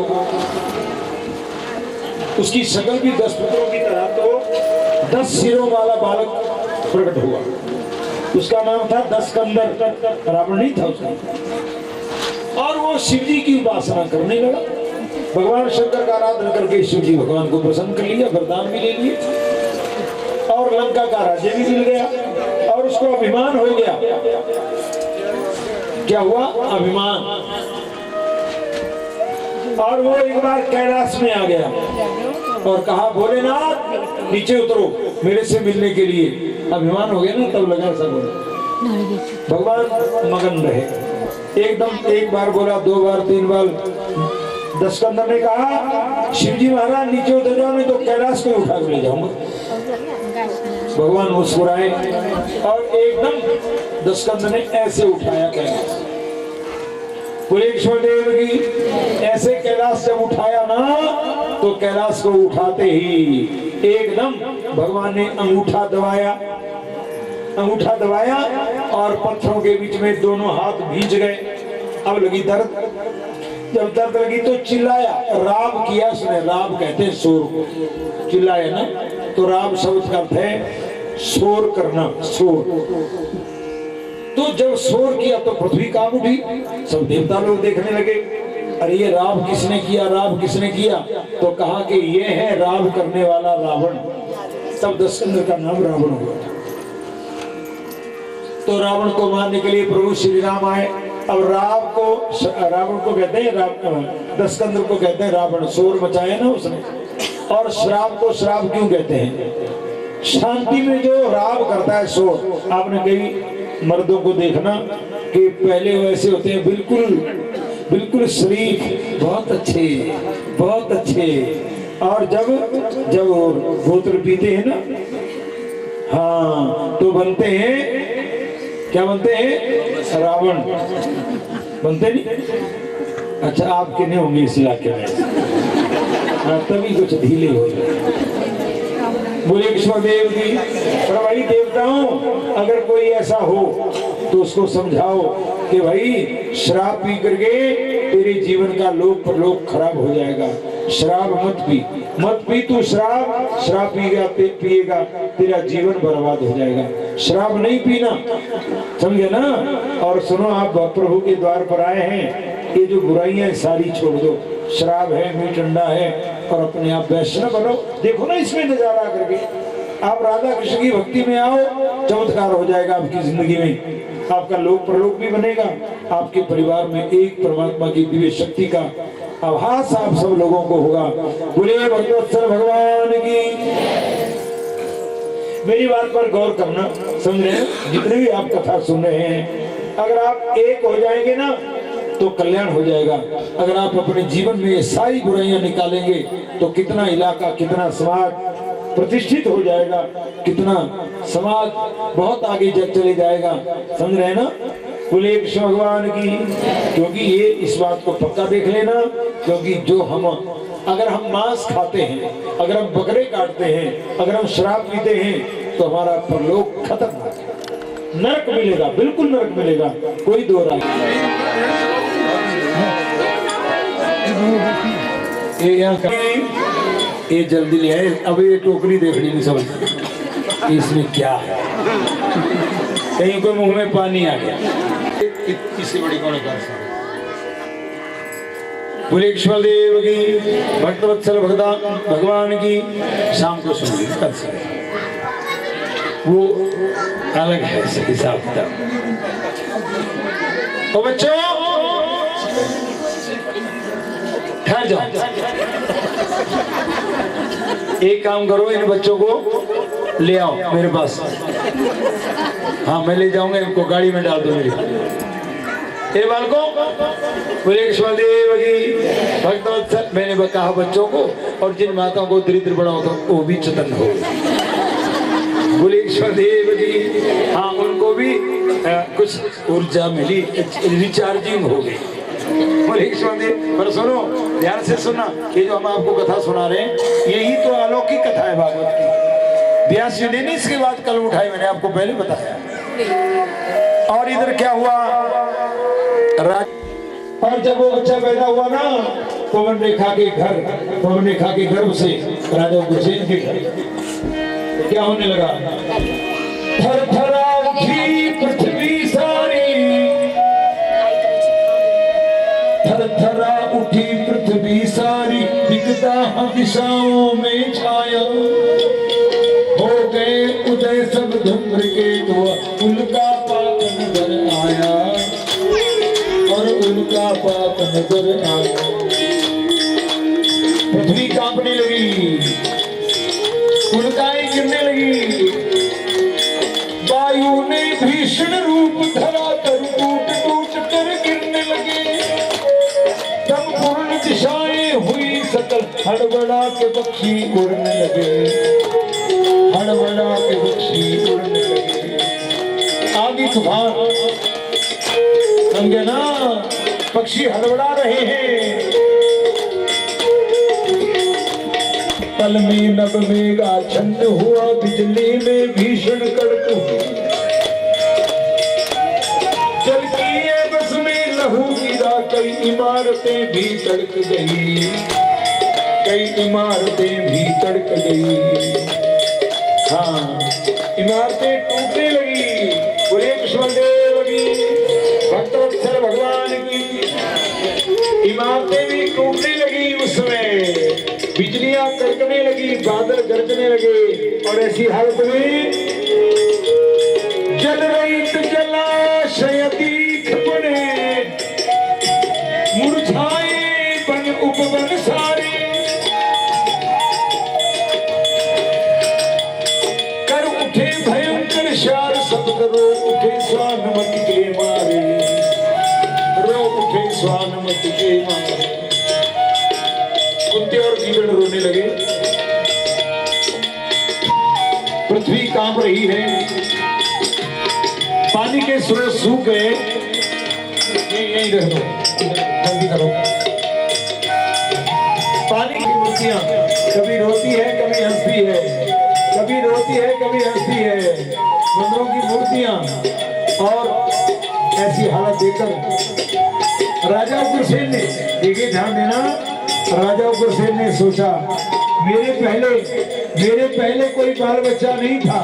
उसकी शक्ल भी 10 पुत्रों की तरह, तो 10 सिरों वाला बालक प्रकट हुआ। उसका नाम था 10 कंदर, रावण नहीं था उसका। और वो शिव जी की उपासना करने लगा। भगवान शंकर का आराधना करके शिव जी भगवान को प्रसन्न कर लिया, वरदान भी ले लिए। और लंका का राज्य भी मिल गया और उसको अभिमान हो गया। क्या हुआ? अभिमान। और वो एक बार कैलाश में आ गया और कहा भोलेनाथ नीचे उतरो मेरे से मिलने के लिए। अभिमान हो गया ना, तब लगा ऐसा बोला। भगवान मगन रहे, एकदम एक बार बोला, 2 बार 3 बार। दशकंदर ने कहा शिवजी महाराज नीचे उतर जाओ नहीं तो कैलाश को उठा के ले जाऊंगा। भगवान मुस्कुराए और एकदम दशकंदर ने ऐसे उठाया कैलाश। कुलेश्वर देव की ऐसे कैलाश जब उठाया ना तो कैलाश को उठाते ही एकदम भगवान ने अंगूठा दबाया और पत्थरों के बीच में दोनों हाथ भींच गए। अब लगी दर्द, जब दर्द लगी तो चिल्लाया, राब किया उसने। राब कहते हैं शोर को, चिल्लाया ना तो राब शब्द का अर्थ है शोर करना, शोर। तो जब शोर किया तो पृथ्वी कांप उठी, सब देवता लोग देखने लगे, अरे ये राब किसने किया, राब किसने किया? तो कहा कि ये है राब करने वाला रावण। तब दशकंदर का नाम रावण हुआ। तो रावण को मारने के लिए प्रभु श्री राम आए। अब रावण को कहते हैं, दशकंदर को कहते हैं रावण, शोर मचाया ना उसने। और श्राप को श्राप क्यों कहते हैं? शांति में जो राव करता है शोर। आपने कई मर्दों को देखना कि पहले वैसे होते हैं, बिल्कुल शरीफ, बहुत अच्छे। और जब बोतल पीते हैं ना, हाँ, तो बनते हैं, क्या बनते हैं? रावण बनते नहीं। अच्छा, आपके नहीं होंगे इस इलाके में, तभी कुछ ढीले हो गए। बोले कृष्ण देव की। पर भाई देवताओं, अगर कोई ऐसा हो तो उसको समझाओ कि भाई श्राप पी करके तेरे जीवन का लोक परलोक खराब हो जाएगा। शराब मत पी तू। शराब पिएगा तेरा जीवन बर्बाद हो जाएगा। शराब नहीं पीना, समझे ना। और सुनो, आप प्रभु के द्वार पर आए हैं, ये जो बुराइयां सारी छोड़ दो। शराब है, मीठ अंडा है और अपने आप वैष्णव बनो। देखो ना इसमें नजारा करके, आप राधा कृष्ण की भक्ति में आओ, चमत्कार हो जाएगा आपकी जिंदगी में। आपका लोक परलोक भी बनेगा, आपके परिवार में एक परमात्मा की दिव्य शक्ति का आभास आप सब लोगों को होगा। बोले भगवत्सल भगवान की। मेरी बात पर गौर करना, समझ रहे हैं? जितने भी आप कथा सुन रहे हैं, अगर आप एक हो जाएंगे ना तो कल्याण हो जाएगा। अगर आप अपने जीवन में ये सारी बुराइयां निकालेंगे तो कितना इलाका, कितना समाज प्रतिष्ठित हो जाएगा, कितना समाज बहुत आगे चले जाएगा। समझ रहे हैं ना? बोले कृष्ण भगवान की। क्योंकि ये इस बात को पक्का देख लेना, क्योंकि अगर हम मांस खाते हैं, अगर हम बकरे काटते हैं, अगर हम शराब पीते हैं तो हमारा परलोक खतरनाक है। नरक मिलेगा, बिल्कुल नरक मिलेगा, कोई दो राय। ये जल्दी ले आए। अब ये टोकरी देखनी नहीं समझ इसमें क्या है, कहीं कोई मुंह में पानी आ गया। इससे बड़ी कौन कर सकता? बुलेश्वर देव की, भक्तवत्सल भगवान की। शाम को सुनिए, कल से वो अलग है हिसाब किताब। तो बच्चों ठहर जाओ, एक काम करो, इन बच्चों को ले आओ मेरे पास। हाँ, मैं ले जाऊंगा इनको, गाड़ी में डाल दो मेरी। ये बालकों, बुलेश्वर देव की भक्तवत्सल। मैंने कहा बच्चों को, और जिन माताओं को दरिद्र बना होता वो भी चतन हो। बुलेश्वर देव की, हाँ, उनको भी कुछ ऊर्जा मिली, रिचार्जिंग हो गई। बुलेश्वर देव। पर सुनो, ध्यान से सुनना, ये जो हम आपको कथा सुना रहे हैं, यही तो अलौकिक कथा है भागवत की। व्यास जी ने इसके बाद कल उठाई, मैंने आपको पहले बताया। और इधर क्या हुआ, और जब वो बच्चा पैदा हुआ ना, पवन रेखा के गर्भ से राजा उग्रसेन के घर, तो क्या होने लगा? थरथरा उठी पृथ्वी सारी, थरथरा उठी पृथ्वी सारी, दिखता दिशाओं में छाया, हो गए लगे तो उनका पाप नजर आया, और उनका पाप नजर आया। पृथ्वी कांपने लगी, उल्काएं गिरने लगी, वायु ने भीषण रूप धरा कर टूट टूट कर गिरने लगे। तब पूर्ण दिशाएं हुई सकल, हड़बड़ा के पक्षी उड़ने लगे, हड़बड़ा के पक्षी उड़ने लगे। आगे तूफान समझे ना, पक्षी हड़बड़ा रहे हैं। पल में नभ मेघा छंद हुआ, बिजली में भीषण कड़क हुई। जल की बस में लहू गिरा, कई इमारतें भी तड़क गई, कई इमारतें भी तड़क गई। हाँ, इमारतें टूटने लगी। बोले कृष्णदेव की, भक्तवत्सल भगवान की। इमारतें भी टूटने लगी, उसमें बिजलियां कड़कने लगी, बादल गरजने लगे। और ऐसी हालत में जल रहित जलाशय दीख पड़े, मुरझाए बन उपवन सारे। कर उठे भयंकर शार शब्द, रो उठे स्वानमत के मारे, रो उठे स्वानमत के मारे। कुत्ते और भीड़ रोने लगे। पृथ्वी कांप रही है, पानी के स्रोत सूख गए। यहीं रह दो, जल्दी करो। पानी की मूर्तियां कभी रोती है कभी हंसती है, कभी रोती है कभी हंसती है। मंदिरों की मूर्तियां, और ऐसी हालत देखकर राजा उग्रसेन ने, देखिए ध्यान देना, राजा उग्रसेन ने सोचा मेरे पहले कोई बाल बच्चा नहीं था।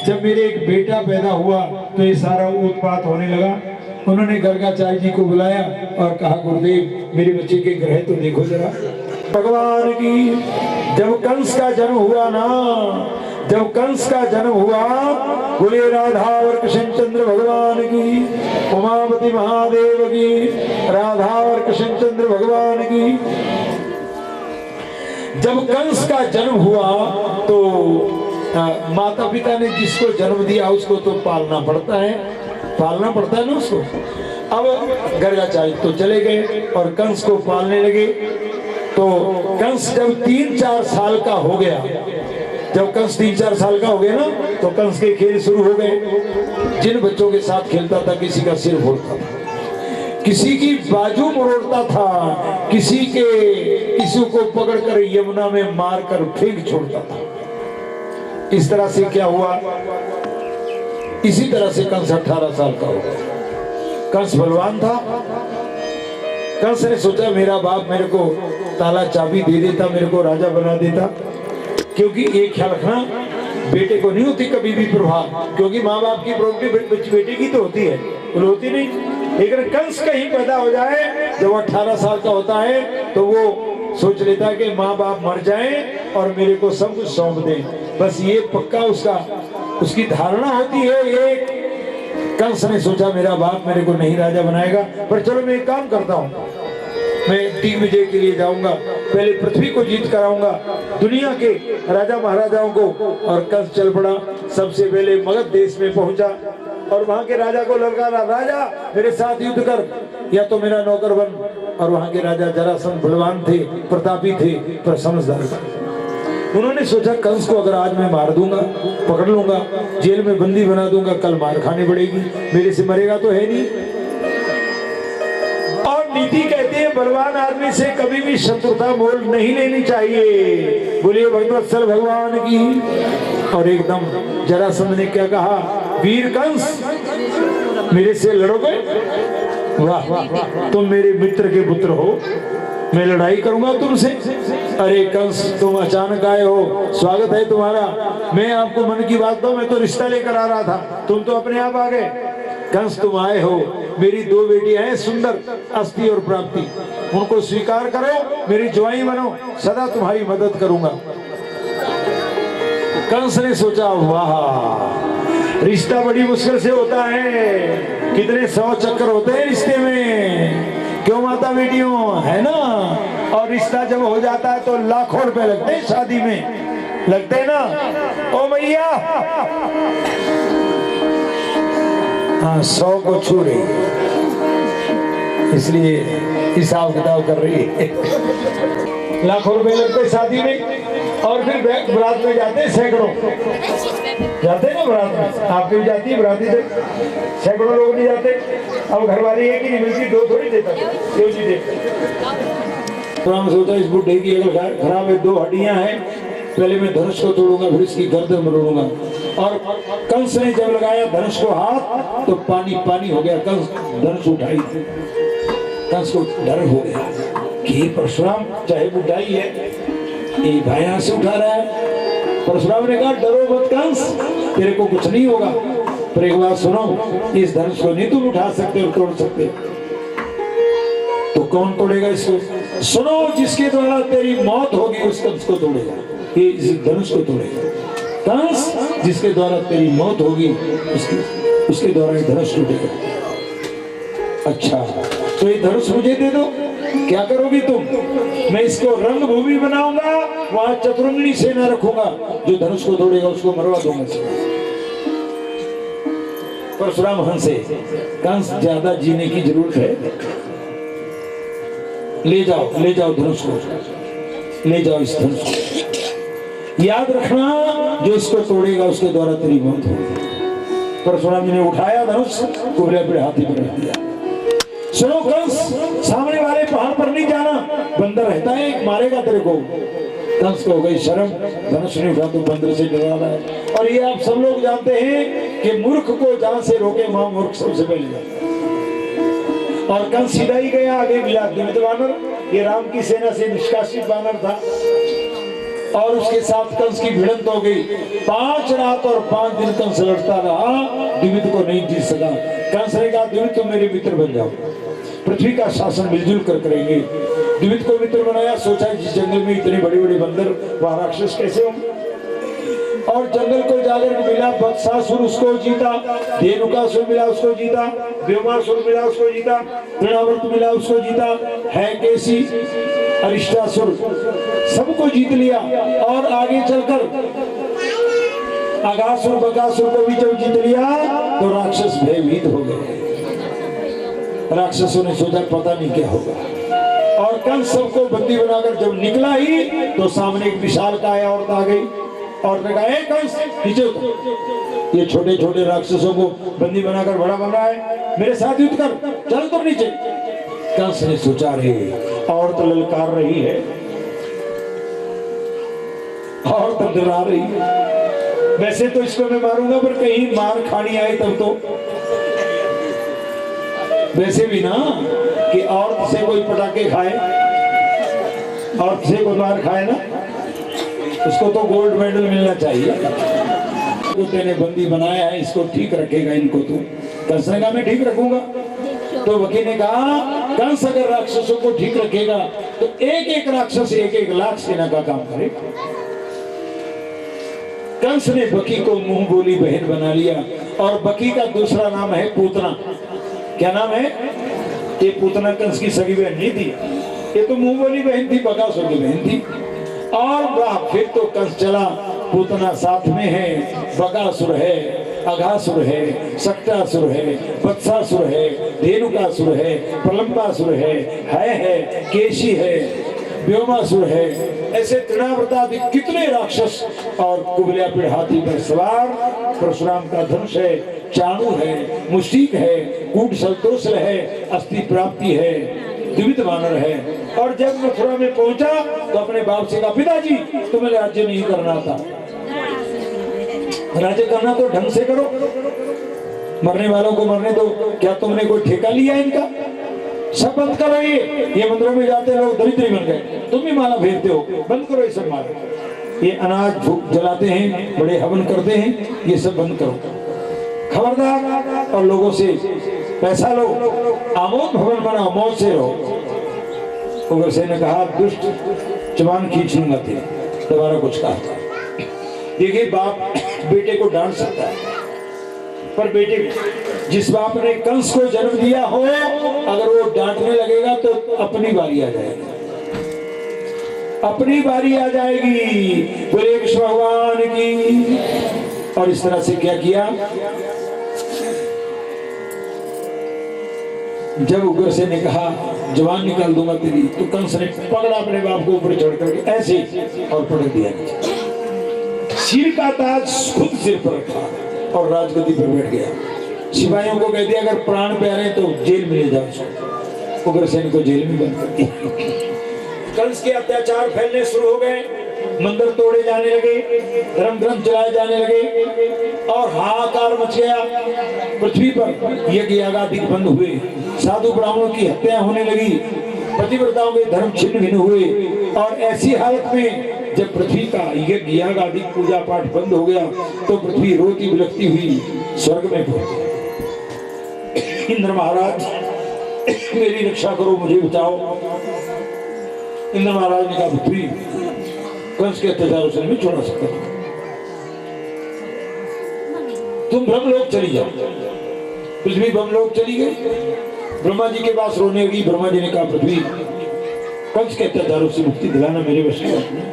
जब मेरे एक बेटा पैदा हुआ तो ये सारा उत्पात होने लगा। उन्होंने गर्गाचार्य जी को बुलाया और कहा गुरुदेव मेरे बच्चे के ग्रह तो देखो जरा। भगवान की जब कंस का जन्म हुआ ना, जब कंस का जन्म हुआ, बोले राधा और कृष्णचंद्र भगवान की, उमापति महादेव की, राधा और कृष्णचंद्र भगवान की। जब कंस का जन्म हुआ तो माता पिता ने जिसको जन्म दिया उसको तो पालना पड़ता है ना उसको। अब गर्गाचार्य तो चले गए और कंस को पालने लगे। तो कंस जब 3-4 साल का हो गया, जब कंस 3-4 साल का हो गया ना, तो कंस के खेल शुरू हो गए। जिन बच्चों के साथ खेलता था किसी का सिर फोड़ता था, किसी की बाजू मरोड़ता था, किसी को पकड़कर यमुना में मारकर फेंक छोड़ता था। इस तरह से क्या हुआ, इसी तरह से कंस 18 साल का हो गया। कंस बलवान था। कंस ने सोचा मेरा बाप मेरे को ताला चाबी दे देता, मेरे को राजा बना देता। क्योंकि एक ख्याल रखना, बेटे को नहीं होती कभी भी प्रभाव, क्योंकि माँ बाप की प्रॉपर्टी बेटे की तो होती है, होती नहीं। लेकिन कंस कहीं पैदा हो जाए, जब 18 साल का होता है तो वो सोच लेता है कि माँ बाप मर जाएं और मेरे को सब कुछ सौंप दें, बस ये पक्का उसकी धारणा होती है। ये कंस ने सोचा मेरा बाप मेरे को नहीं राजा बनाएगा, पर चलो मैं एक काम करता हूँ, मैं दिग्विजय के लिए जाऊंगा, पहले पृथ्वी को जीत कराऊंगा, दुनिया के राजा महाराजाओं को। और कंस चल पड़ा, सबसे पहले मगध देश में पहुंचा और वहां के राजा को ललकारा, राजा मेरे साथ युद्ध कर या तो मेरा नौकर बन। और वहां के राजा जरासंध बलवान थे, प्रतापी थे, पर समझदार थे। उन्होंने सोचा कंस को अगर आज मैं मार दूंगा, पकड़ लूंगा, जेल में बंदी बना दूंगा, कल मार खानी पड़ेगी, मेरे से मरेगा तो है नहीं। और नीति कहते हैं बलवान आदमी से कभी भी शत्रुता मोल नहीं लेनी चाहिए। बोलिए भगवत्सल भगवान की। और एकदम जरासंध ने क्या कहा, वीर कंस मेरे से लड़ोगे? वाह वाह, तुम मेरे मित्र के पुत्र हो, मैं लड़ाई करूंगा तुमसे? अरे कंस तुम अचानक आए हो, स्वागत है तुम्हारा। मैं आपको मन की बात बताऊं, मैं तो रिश्ता लेकर आ रहा था, तुम तो अपने आप आ गए। कंस तुम आए हो, मेरी 2 बेटियां हैं सुंदर, अस्ति और प्राप्ति, उनको स्वीकार करो, मेरी ज्वाई बनो, सदा तुम्हारी मदद करूंगा। कंस ने सोचा वाह, रिश्ता बड़ी मुश्किल से होता है, कितने 100 चक्कर होते हैं रिश्ते में, क्यों माता बेटियों, है ना। और रिश्ता जब हो जाता है तो लाखों रुपए लगते हैं, शादी में लगते हैं ना। ओ भैया, हाँ 100 को छू रही, इसलिए हिसाब किताब कर रही है। लाखों रुपए लगते हैं शादी में, और फिर बारात में जाते हैं सैकड़ों, जाते हैं ना बारात में, आपकी भी जाती है बराती से, सैकड़ों लोग नहीं जाते। अब घरवाली एक ही नहीं मिलती, 2 थोड़ी देता, क्यों नहीं देते। तो हम सोचा इस बुढ़े की अगर खराब है, 2 हड्डियां हैं, पहले मैं धनुष को तोड़ूंगा, फिर इसकी गर्दन मरोड़ूंगा। और कंस ने जब लगाया धनुष को हाथ, तो पानी पानी हो गया। कंस धनुष उठाई, कंस को डर हो गया कि परशुराम चाहे बुढ़ाई है, ये भयानक से उठा रहा है। परशुराम ने कहा डरो मत कंस, तेरे को कुछ नहीं होगा, पर एक बात सुनो, इस धनुष को नहीं तुम उठा सकते और तोड़ सकते। तो कौन तोड़ेगा इसको? सुनो, जिसके द्वारा तेरी मौत होगी उस कंस को तोड़ेगा, ये इस धनुष को तोड़ेगा। कंस, जिसके द्वारा तेरी मौत होगी उसके द्वारा धनुष टूटेगा। अच्छा, तो ये धनुष मुझे दे दो, क्या करोगी तुम? मैं इसको रंगभूमि बनाऊंगा, वहां चतुरंगनी सेना रखूंगा, जो धनुष को तोड़ेगा उसको मरवा दूंगा। परशुराम हंसे, कंस ज्यादा जीने की जरूरत है, ले जाओ धनुष को, ले जाओ इस धनुष को, याद रखना जो इसको तोड़ेगा उसके द्वारा तेरी मौत होगी। परशुराम जी ने उठाया धनुष, कुबले पे हाथी पर रख दिया। सुनो कंस, सामने वाले पहाड़ पर नहीं जाना, बंदर रहता है एक, मारेगा तेरे को। कंस को हो गई शर्म, धनुष नहीं उठा तो बंदर से डरा रहा है। और ये आप सब लोग जानते हैं कि मूर्ख को जहां से रोके वहां मूर्ख सबसे पहले जाता है। और कंस सीधा ही गया, आगे मिला द्विविध वानर, ये राम की सेना से निष्कासित वानर था, और उसके साथ कंस की भिड़ंत हो गई। 5 रात और 5 दिन कंस लड़ता रहा, द्विविध को नहीं जीत सका। कंस ने कहा द्विविध तुम मेरे मित्र बन जाओ, पृथ्वी का शासन मिलजुल कर करेंगे। द्विविध को मित्र बनाया, सोचा जिस जंगल में इतने बड़े बड़े बंदर, वहां राक्षस कैसे होंगे। और जंगल को जाकर मिला, बत्सासुर उसको जीता, धेनुकासुर मिला उसको जीता, व्योमासुर मिला उसको जीता, तृणावर्त मिला उसको जीता, है केसी, अरिष्टासुर, सबको जीत लिया। और आगे चलकर अगासुर बकासुर को भी जब जीत लिया तो राक्षस भयभीत हो गए। राक्षसों ने सोचा पता नहीं क्या होगा, और कंस सबको बंदी बनाकर जब निकला ही तो सामने एक विशाल काया औरत आ गई और ने कहा कंस नीचे उतर, ये छोटे छोटे राक्षसों को बंदी बनाकर बड़ा बन रहा है, मेरे साथ युद्ध कर, चल तो नीचे। कंस ने सोचा रे औरत ललकार रही है, औरत डरा रही है, वैसे तो इसको मैं मारूंगा पर कहीं मार खानी आई तब तो। वैसे भी ना कि औरत से कोई पटाखे खाए, औरत से कोई मार खाए ना, उसको तो गोल्ड मेडल मिलना चाहिए। तो तेने बंदी बनाया है, इसको ठीक रखेगा इनको तू? कंस ने कहा मैं ठीक रखूंगा। तो वकील ने कहा कंस अगर राक्षसों को ठीक रखेगा तो एक एक राक्षस 1-1 लाख सेना का काम करेगा। कंस ने बकी को मुंह बोली बहन बना लिया, और बकी का दूसरा नाम है पूतना। क्या नाम है? ये पूतना कंस की सगी बहन नहीं थी, ये तो मुंह बोली बहन थी, बकासुर की बहन थी। और वाह, फिर तो कंस चला, पूतना साथ में है, बकासुर है, अघासुर है, सक्टासुर है, वत्सासुर है, धेनुकासुर है, प्रलंबासुर है, केशी है, व्योमासुर है, ऐसे तृणावर्तादि कितने राक्षस। और कुबलिया पे हाथी पर सवार, परशुराम का धनुष है, चाणू है, मुष्टिक है, कूट सलतोषल है, अस्थि प्राप्ति है, द्विविध वानर है। और जब मथुरा में पहुंचा तो अपने बाप से कहा पिताजी तुम्हें राज्य नहीं करना था, राज्य करना तो ढंग से करो, मरने वालों को मरने दो, क्या तुमने कोई ठेका लिया इनका? सब बंद करो, ये मंदिरों में जाते लोग दरिद्री बन गए, तुम भी माला फेरते हो, बंद करो ये सब माला। ये अनाज जलाते हैं, बड़े हवन करते हैं, ये सब बंद करो, खबरदार। और लोगों से पैसा लो, आमोद भवन बनाओ, मौज से रहो। उग्रसेन ने कहा दुष्ट जवान खींच लूंगा तेरे, दोबारा कुछ कहा। देखिए बाप बेटे को डांट सकता है, पर बेटे को, जिस बाप ने कंस को जन्म दिया हो, अगर वो डांटने लगेगा तो अपनी बारी आ जाएगी, अपनी बारी आ जाएगी। बोले कृष्ण भगवान की। और इस तरह से क्या किया, जब उग्रसेन ने कहा जवान निकाल दूंगा तेरी, तो कंस ने पकड़ा अपने बाप को ऊपर चढ़ करके ऐसे और पटक दिया, सिर का ताज खुद सिर पर रखा और राजगद्दी पर बैठ गया। सिपाहियों को कह दिया अगर प्राण प्यारे तो जेल में ले जाओ। उग्रसेन को जेल में बंद कर दिया। कंस के अत्याचार फैलने शुरू हो गए, मंदिर तोड़े जाने लगे, धर्म ग्रंथ जलाए जाने लगे और हाहाकार मच गया। पृथ्वी पर यज्ञ यागादि बंद हुए, साधु ब्राह्मणों की हत्या होने लगी, पतिव्रताओं के धर्म छिन्न भिन्न हुए। और ऐसी हालत में जब पृथ्वी का यज्ञ यागादि पूजा पाठ बंद हो गया तो पृथ्वी रोती बिलखती हुई स्वर्ग में पहुंची। इंद्र महाराज मेरी रक्षा करो, मुझे बचाओ। इंद्र महाराज ने कहा पृथ्वी कंस के अत्याचारों से नहीं छोड़ा सकता, तुम ब्रह्मलोक चली जाओ। पृथ्वी ब्रह्मलोक चली गई, ब्रह्मा जी के पास रोने लगी। ब्रह्मा जी ने कहा पृथ्वी कंस के अत्याचारों से मुक्ति दिलाना मेरे वश की बात नहीं,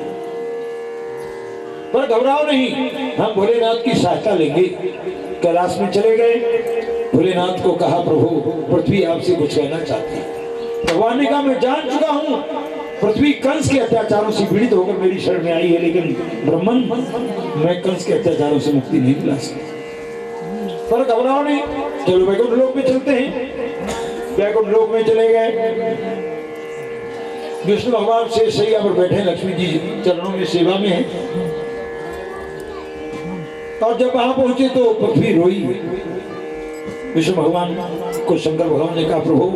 पर घबराओ नहीं, हम भोलेनाथ की सहायता लेंगे। कैलाश में चले गए, भोलेनाथ को कहा प्रभु पृथ्वी आपसे कुछ कहना चाहती है। भगवान ने कहा मैं जान चुका हूं पृथ्वी कंस के अत्याचारों से पीड़ित होकर मेरी शरण में आई है, लेकिन ब्रह्मन मैं कंस के अत्याचारों से मुक्ति नहीं दिला सकता, पर घबराओ नहीं, चलो वैकुंठ लोक में चलते हैं। वैकुंठ लोक में चले गए। विष्णु भगवान से सैया पर बैठे, लक्ष्मी जी चरणों में सेवा में है। और जब वहां पहुंचे तो पृथ्वी रोई। विष्णु भगवान को शंकर भगवान ने कहा प्रभु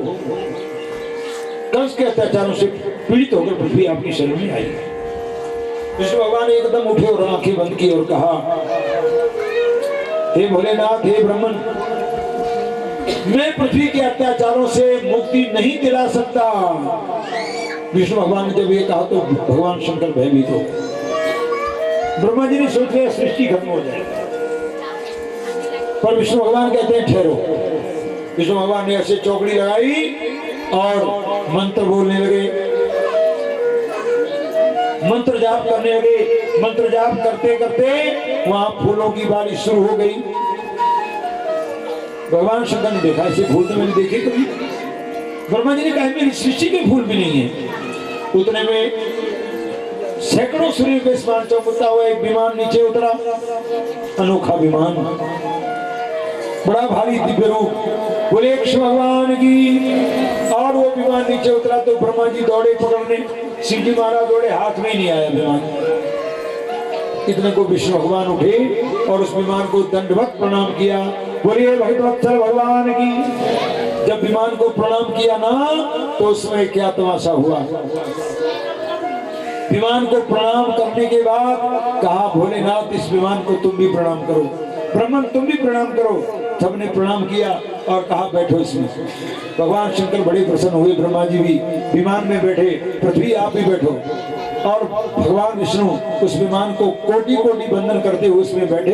कंस के अत्याचारों से पीड़ित होकर पृथ्वी आपकी शरण में आई। विष्णु भगवान एकदम उठे और आंखें बंद की और कहा हे भोलेनाथ, हे ब्रह्मन, मैं पृथ्वी के अत्याचारों से मुक्ति नहीं दिला सकता। विष्णु भगवान ने जब ये कहा तो भगवान शंकर भयभीत हो गए। ब्रह्मा जी ने सोच लिया सृष्टि खत्म हो जाए, पर विष्णु भगवान कहते हैं ठहरो। विष्णु भगवान ने ऐसे चौकड़ी लगाई और मंत्र बोलने लगे, मंत्र जाप करने लगे। मंत्र जाप करते करते वहां फूलों की बारिश शुरू हो गई। भगवान शंकर ने देखा ऐसे फूल तो मैंने देखे कभी। ब्रह्मा जी ने कहा मेरी सृष्टि के फूल भी नहीं है। उतने में सैकड़ों सूर्य के समान चमकता हुआ एक विमान नीचे उतरा, अनोखा विमान, बड़ा भारी दिव्य रूप। बोले कृष्ण भगवान की। और वो विमान नीचे उतरा तो ब्रह्मा जी दौड़े पकड़ने, शिव जी महाराज दौड़े, हाथ में ही नहीं आया विमान। इतने को विष्णु भगवान उठे और उस विमान को दंडवत प्रणाम किया। बोलिए भगवत्सल भगवान की। जब विमान को प्रणाम किया ना तो उसमें क्या तमाशा हुआ। विमान को प्रणाम करने के बाद कहा भोलेनाथ इस विमान को तुम भी प्रणाम करो, ब्रह्मन तुम भी प्रणाम करो। सबने प्रणाम किया और कहा बैठो इसमें। भगवान शंकर बड़े प्रसन्न हुए, ब्रह्मा जी भी विमान में बैठे, पृथ्वी आप भी बैठो। और भगवान विष्णु उस विमान को कोटि कोटि बंदन करते हुए उसमें बैठे,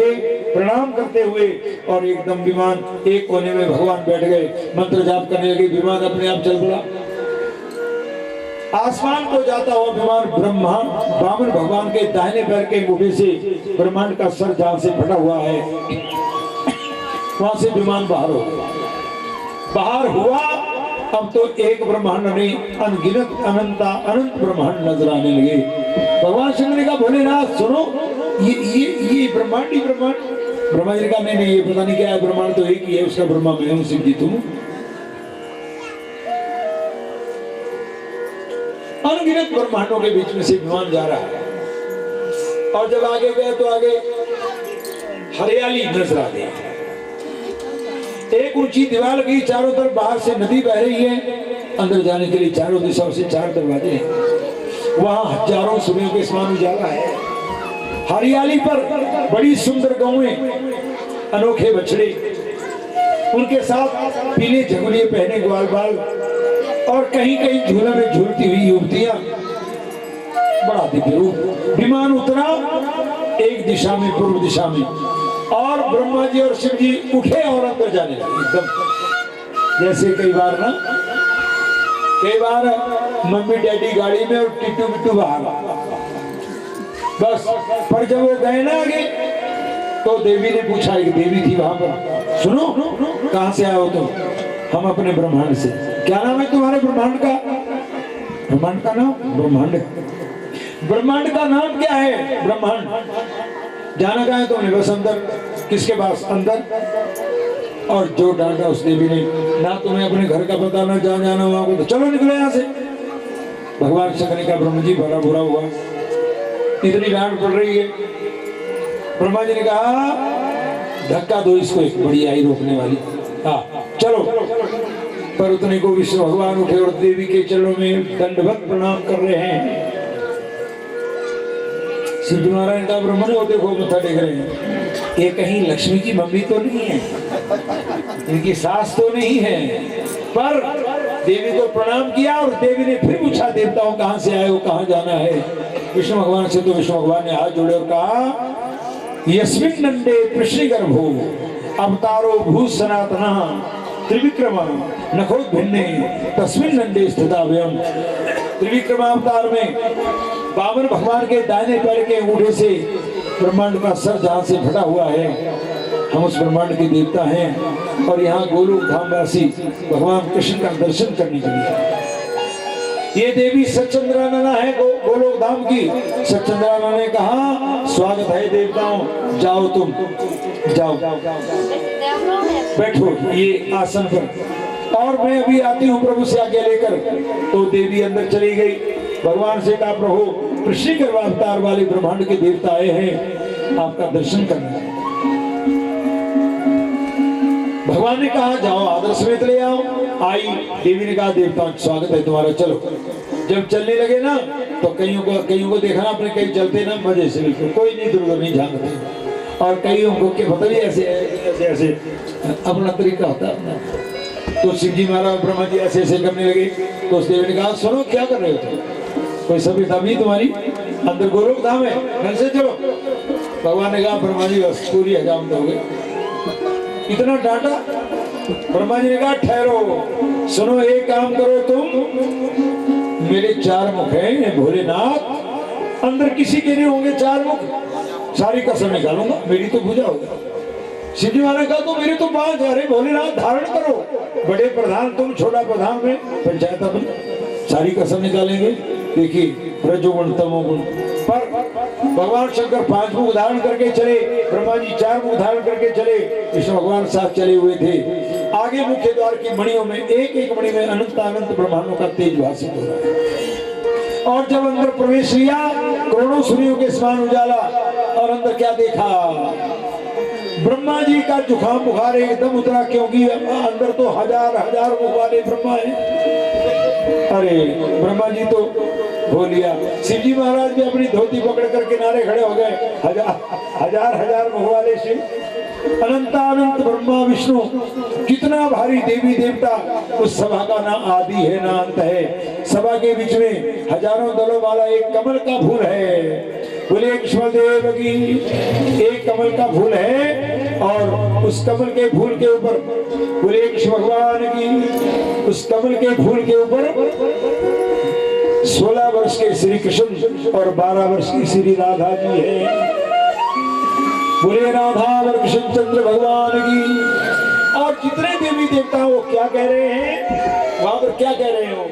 प्रणाम करते हुए, और एकदम विमान एक कोने में भगवान बैठ गए, मंत्र जाप करने लगे। विमान अपने आप चल पड़ा। आसमान को जाता हुआ विमान वामन भगवान के दाहिने पैर के अंगूठे से ब्रह्मांड का सर जहां से फटा हुआ है वहां से विमान बाहर हो गया। बाहर हुआ अब तो एक ब्रह्मांड नहीं अनगिनत अनंत ब्रह्मांड नजर आने लगे। भगवान शंकर ने कहा भोलेनाथ सुनो, ये ब्रह्मांड ही ब्रह्मांड। ब्रह्मा जी ने कहा नहीं ये पता नहीं क्या है, ब्रह्मांड तो एक ही है, उसका ब्रह्मा मैं हूं, शिव जी तुम। अनगिनत ब्रह्मांडों के बीच में से विमान जा रहा है। और जब आगे गए तो आगे हरियाली नजर आ गई। एक ऊंची दीवार लगी, चारों तरफ बाहर से नदी बह रही है। अंदर जाने के लिए चारों दिशाओं से 4 दरवाजे हैं। वहां हजारों सूर्यों के समान उजाला है। हरियाली पर बड़ी सुंदर गौएं, अनोखे बछड़े, उनके साथ पीले झगुलिये पहने ग्वाल बाल, और कहीं कहीं झूला में झूलती हुई युवतियां। बड़ा दिव्य रूप। विमान उतरा एक दिशा में, पूर्व दिशा में, और ब्रह्मा जी और शिव जी उठे और अंदर जाने लगे एकदम। जैसे कई बार मम्मी डैडी गाड़ी में और टिट्टू बिट्टू बाहर, बस। पर जब वो गए ना आगे तो देवी ने पूछा, एक देवी थी वहां पर, सुनो कहां से आए हो तुम? हम अपने ब्रह्मांड से। क्या नाम है तुम्हारे ब्रह्मांड का? ब्रह्मांड का नाम ब्रह्मांड। ब्रह्मांड का नाम क्या है? ब्रह्मांड। जाना कहाँ है तुमने? बस अंदर। किसके पास? अंदर। और जो डांटा उस देवी ने, ना तुम्हें अपने घर का पता, ना जहाँ जाना वहां को, तो चलो निकलो यहाँ से। भगवान शंकर ने कहा ब्रह्मा जी बड़ा बुरा हुआ, इतनी डांट पड़ रही है। ब्रह्मा जी ने कहा धक्का दो इसको, एक बड़ी आई रोकने वाली। हाँ चलो। पर उतने को विष्णु भगवान उठे और देवी के चरणों में दंडवत प्रणाम कर रहे हैं। शिव जी महाराज ने कहा ब्रह्मा ने, वो देखो मत्था टेक रहे हैं, ये कहीं लक्ष्मी की मम्मी तो नहीं है, इनकी सास तो नहीं है। पर देवी को प्रणाम किया और देवी ने फिर पूछा देवताओं कहां से आए हो, कहां जाना है विष्णु भगवान से? तो विष्णु भगवान ने हाथ जोड़े और कहा यस्मिन् नंदे पृष्णि गर्भो अवतारो भू सनातना त्रिविक्रमा नखोद्भिन्ने तस्मिन् नंदे स्थिता वयम्। त्रिविक्रमा अवतार में बामन भगवान के दाहिने पैर के अंगूठे से ब्रह्मांड का सर जहां से फटा हुआ है, हम उस ब्रह्मांड के देवता हैं। और यहाँ गोलोक धामवासी भगवान कृष्ण का दर्शन करने के लिए ये देवी सच्चंद्रानना है गोलोक धाम की। सच्चंद्रानना ने कहा स्वागत है देवताओं, जाओ तुम जाओ बैठो ये आसन पर, और मैं अभी आती हूँ प्रभु से आज्ञा लेकर। तो देवी अंदर चली गई। भगवान से कहा प्रभु कृष्ण के अवतार वाले ब्रह्मांड के देवता आए हैं आपका दर्शन करना। भगवान ने कहा जाओ आदर समेत ले आओ। आई देवी ने कहा देवता स्वागत है तुम्हारा, चलो। जब चलने लगे ना तो कईयों को देखा ना, अपने कई चलते ना मजे से, बिल्कुल कोई नहीं इधर नहीं झांकते। और कईयों को के पता नहीं ऐसे ऐसे ऐसे अपना तरीका होता है अपना। तो शिव जी महाराज ब्रह्मा जी ऐसे ऐसे करने लगे। तो उस देवी ने कहा सुनो क्या कर रहे हो तुम? कोई सभ्यता नहीं तुम्हारी? अंदर गोलोक धाम है, घर से चलो। भगवान ने कहा ब्रह्मा जी बस पूरी हजामत हो गई। इतना डांटा। ब्रह्मा जी ने कहा ठहरो, सुनो एक काम करो तुम, मेरे 4 मुख हैं भोलेनाथ, अंदर किसी के नहीं होंगे 4 मुख, सारी कसर निकालूंगा, मेरी तो पूजा होगा। शिव जी महाराज कहा तो मेरे तो 5 है भोलेनाथ, धारण करो। बड़े प्रधान तुम, छोटा प्रधान में पंचायत अपनी, सारी कसर निकालेंगे। देखिए रजोगुण तमोगुण। पर भगवान शंकर 5 मुख धारण करके चले, ब्रह्मा जी 4 मुख धारण करके चले, विष्णु भगवान साथ चले हुए थे। आगे मुख्य द्वार की मणियों में एक एक मणि में अनंत अनंत ब्रह्मांडों का तेज भाषित हो रहा है। और जब अंदर प्रवेश लिया करोड़ों सूर्यों के समान उजाला, और अंदर क्या देखा? ब्रह्मा जी का जुकाम बुखार एकदम उतरा, क्योंकि अंदर तो हजार मुख वाले ब्रह्मा है। अरे ब्रह्मा जी तो हो लिया। शिव जी महाराज भी अपनी धोती पकड़ कर किनारे खड़े हो गए। हजार मुख वाले शिव, अनंत ब्रह्मा विष्णु, कितना भारी देवी देवता। उस सभा का ना आदि है ना अंत है। सभा के बीच में हजारों दलों वाला एक कमल का फूल है। बोले कृष्णदेव की, एक कमल का फूल है, और उस कमल के फूल के ऊपर बोले कृष्ण भगवान की, उस कमल के फूल के ऊपर 16 वर्ष के श्री कृष्ण और 12 वर्ष की श्री राधा जी है। बोले राधा और कृष्ण चंद्र भगवान की। और जितने देवी देवता वो क्या कह रहे हैं वहां पर, क्या कह रहे हो?